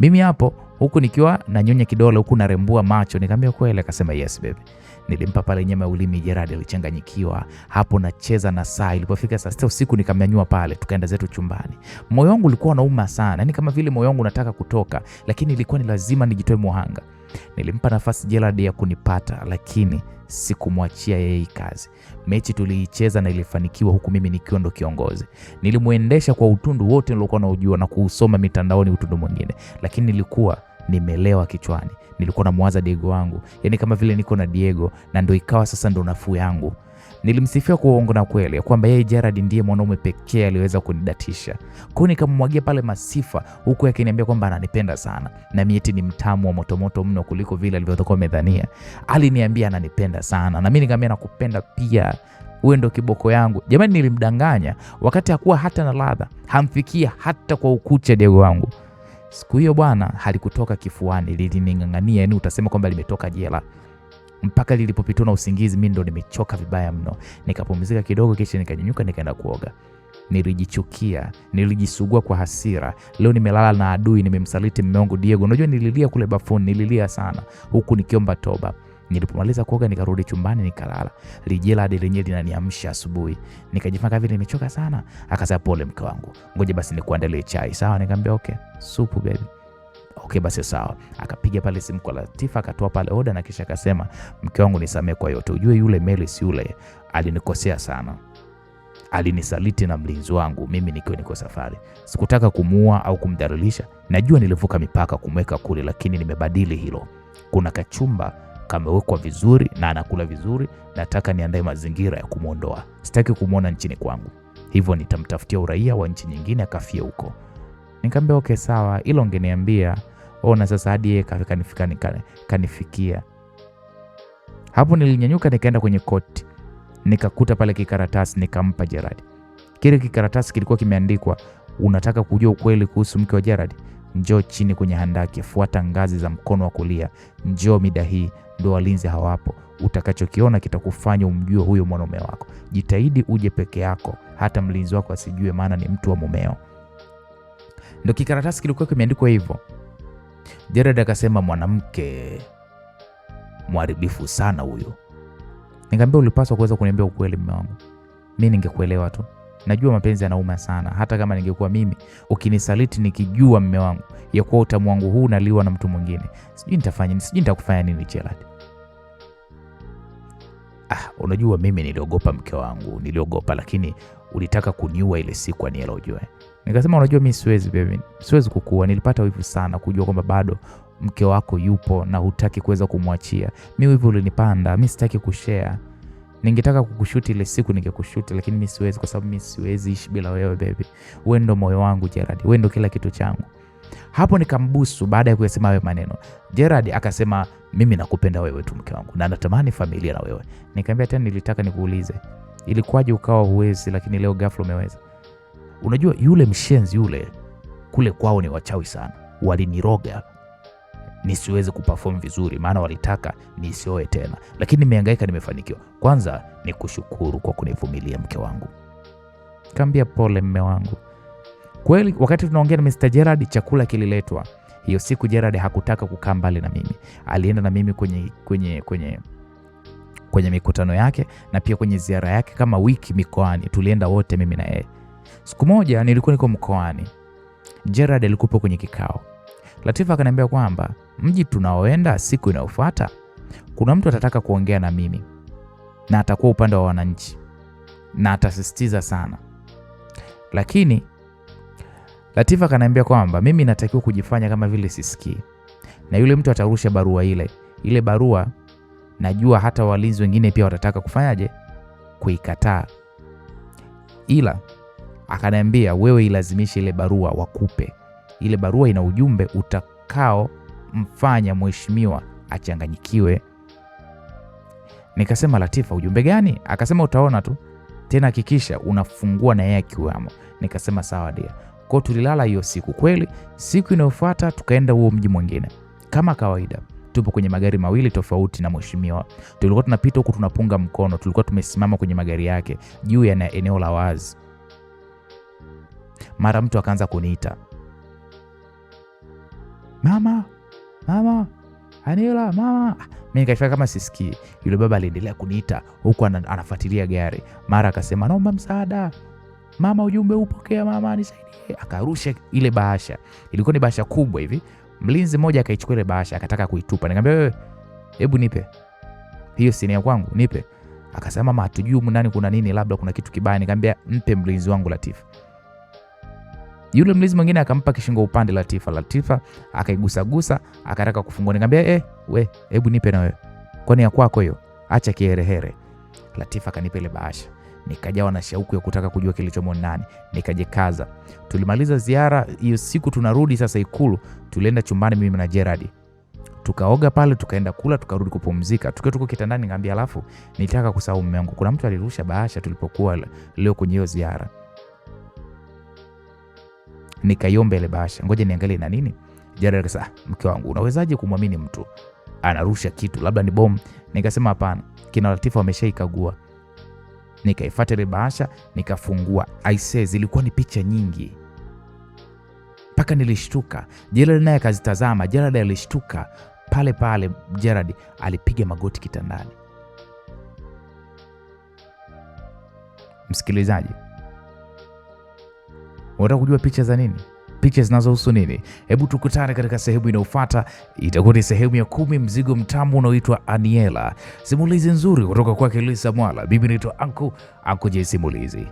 Mimi hapo huku nikiwa na nyonya kidole huku narembua macho, nikamwambia kweli? Akasema yes baby. Nilimpa pale nyama ya ulimi. Gerard alichanganyikiwa. Hapo nacheza na saa. Ilipofika saa 6 usiku nikamnyanyua pale, tukaenda zetu chumbani. Moyo wangu ulikuwa unauma sana, yani kama vile moyo wangu unataka kutoka, lakini ilikuwa ni lazima nijitoe muhanga. Nilimpa nafasi Gerard ya kunipata, lakini sikumwachia yeye kazi. Mechi tuliicheza na ilifanikiwa, huku mimi nikiwa ndo kiongozi. Nilimuendesha kwa utundu wote nilikuwa naujua na kuusoma mitandaoni utundu mwingine, lakini nilikuwa nimelewa kichwani. Nilikuwa namwaza Diego wangu, yani kama vile niko na Diego, na ndo ikawa sasa ndo nafuu yangu. Nilimsifia kwa uongo na kweli kwamba yeye Gerard ndiye mwanaume pekee aliyeweza kunidatisha. Kwa nikamwagia pale masifa huku akiniambia kwamba ananipenda sana na mimi eti ni mtamu wa motomoto mno kuliko vile alivyokuwa amedhania. Aliniambia ananipenda sana na mimi nikamwambia nakupenda pia, wewe ndo kiboko yangu. Jamani, nilimdanganya wakati hakuwa hata na ladha, hamfikia hata kwa ukucha Diego wangu. Siku hiyo bwana halikutoka kifuani, liliningangania, yani utasema kwamba limetoka jela. Mpaka lilipopitwa na usingizi, mimi ndo nimechoka vibaya mno. Nikapumzika kidogo, kisha nikanyanyuka nikaenda kuoga. Nilijichukia, nilijisugua kwa hasira. Leo nimelala na adui, nimemsaliti mume wangu Diego. Unajua nililia kule bafuni, nililia sana huku nikiomba toba. Nilipomaliza kuoga nikarudi chumbani nikalala. Lijela hadi lenyewe linaniamsha asubuhi. Nikajifanya vile nimechoka sana. Akasema pole mke wangu, ngoja basi nikuandalie chai. Sawa, nikamwambia okay, supu baby. Okay basi sawa. Akapiga pale simu kwa Latifa, akatoa pale oda na kisha akasema, mke wangu nisamee kwa yote. Ujue yule Melis yule alinikosea sana. Alinisaliti na mlinzi wangu mimi nikiwa niko safari. Sikutaka kumuua au kumdhalilisha. Najua nilivuka mipaka kumweka kule, lakini nimebadili hilo. Kuna kachumba kamewekwa vizuri na anakula vizuri, nataka niandae mazingira ya kumwondoa. Sitaki kumwona nchini kwangu, hivyo nitamtafutia uraia wa nchi nyingine akafie huko. Nikamwambia okay sawa, ila ungeniambia. Ona sasa hadi yeye kanifikia. Hapo nilinyanyuka nikaenda kwenye koti, nikakuta pale kikaratasi, nikampa Gerard. Kile kikaratasi kilikuwa kimeandikwa, unataka kujua ukweli kuhusu mke wa Gerard? Njoo chini kwenye handaki, fuata ngazi za mkono wa kulia, njoo mida hii, ndo walinzi hawapo. Utakachokiona kitakufanya umjue huyo mwanaume wako. Jitahidi uje peke yako, hata mlinzi wako asijue, maana ni mtu wa mumeo. Ndio kikaratasi kilikuwa kimeandikwa hivyo. Gerard akasema mwanamke mharibifu sana huyo. Nikamwambia ulipaswa kuweza kuniambia ukweli mume wangu. Mimi ningekuelewa tu. Najua mapenzi yanauma sana. Hata kama ningekuwa mimi, ukinisaliti nikijua mume wangu ya kuwa utamu wangu huu unaliwa na mtu mwingine, sijui nitafanya, sijui nitakufanya nini Gerard. Unajua mimi niliogopa mke wangu, niliogopa, lakini ulitaka kuniua ile siku Aniela ujue. Nikasema unajua mimi siwezi baby, siwezi kukua. Nilipata wivu sana kujua kwamba bado mke wako yupo na hutaki kuweza kumwachia. Mimi wivu ulinipanda, mimi sitaki kushare. Ningetaka kukushuti ile siku ningekushuti, lakini mimi siwezi kwa sababu mimi siwezi ishi bila wewe baby. Wewe ndo moyo wangu Gerard, wewe ndo kila kitu changu. Hapo nikambusu baada ya kuyasema hayo maneno. Gerard akasema mimi nakupenda wewe tu mke wangu na natamani familia na wewe. Nikamwambia tena nilitaka nikuulize, ilikuwaje ukawa huwezi lakini leo ghafla umeweza? Unajua yule mshenzi yule kule kwao ni wachawi sana. Waliniroga nisiweze kuperform vizuri, maana walitaka nisioe tena, lakini nimehangaika, nimefanikiwa. Kwanza nikushukuru kwa kunivumilia mke wangu. Kaambia pole mme wangu. Kweli wakati tunaongea na Mr. Gerard chakula kililetwa. Hiyo siku Gerard hakutaka kukaa mbali na mimi. Alienda na mimi kwenye mikutano yake na pia kwenye ziara yake kama wiki mikoani. Tulienda wote mimi na yeye. Siku moja nilikuwa niko mkoani. Gerard alikuwa kwenye kikao. Latifa akaniambia kwamba mji tunaoenda siku inayofuata kuna mtu atataka kuongea na mimi na atakuwa upande wa wananchi na atasisitiza sana. Lakini Latifa akaniambia kwamba mimi natakiwa kujifanya kama vile sisikii. Na yule mtu atarusha barua ile barua najua hata walinzi wengine pia watataka kufanyaje? Kuikataa. Ila akaniambia wewe ilazimishe ile barua wakupe. Ile barua ina ujumbe utakao mfanya mheshimiwa achanganyikiwe. Nikasema Latifa, ujumbe gani? Akasema utaona tu. Tena hakikisha unafungua na yeye akiwamo. Nikasema sawa dia. Kwa tulilala hiyo siku. Kweli siku inayofuata tukaenda huo mji mwingine. Kama kawaida tupo kwenye magari mawili tofauti na mheshimiwa. Tulikuwa tunapita huku tunapunga mkono. Tulikuwa tumesimama kwenye magari yake juu ya eneo la wazi. Mara mtu akaanza kuniita, mama Aniela, mama. Mimi nikafika kama sisikii. Yule baba aliendelea kuniita huku anafuatilia gari. Mara akasema naomba msaada. Mama, ujumbe upokea mama, nisaidie. Akarusha ile bahasha. Ilikuwa ni bahasha kubwa hivi. Mlinzi mmoja akaichukua ile bahasha akataka kuitupa. Nikamwambia wewe, hebu nipe. Hiyo si ni ya kwangu, nipe. Akasema mama, hatujui humu ndani kuna nini, labda kuna kitu kibaya. Nikamwambia mpe mlinzi wangu Latifa. Yule mlinzi mwingine akampa kishingo upande Latifa. Latifa akaigusa akataka kufungua. Nikamwambia we, hebu nipe na wewe. Kwani ya kwako hiyo? Acha kiherehere. Latifa akanipa ile bahasha. Nikajawa na shauku ya kutaka kujua kilichomo ndani. Nikajikaza. Tulimaliza ziara hiyo siku, tunarudi sasa Ikulu. Tulienda chumbani mimi na Gerard. Tukaoga pale, tukaenda kula, tukarudi kupumzika. Tukiwa tuko kitandani nikamwambia alafu nitaka kusahau mume wangu. Kuna mtu alirusha bahasha tulipokuwa leo kwenye hiyo ziara. Nikaiomba ile bahasha. Ngoja niangalie na nini. Gerard akasema mke wangu, unawezaje kumwamini mtu anarusha kitu, labda ni bomu? Nikasema hapana, kina Latifa wameshaikagua. Nikaifuata ile bahasha, nikafungua. Aisee, zilikuwa ni picha nyingi. Paka nilishtuka. Gerard naye akazitazama. Gerard alishtuka. Pale Gerard alipiga magoti kitandani. Msikilizaji, unataka kujua picha za nini? Picha zinazohusu nini? Hebu tukutane katika sehemu inayofuata. Itakuwa ni sehemu ya 10, mzigo mtamu unaoitwa Aniela. Simulizi nzuri kutoka kwake Lisa Mwala. Mimi naitwa Anko J Simulizi.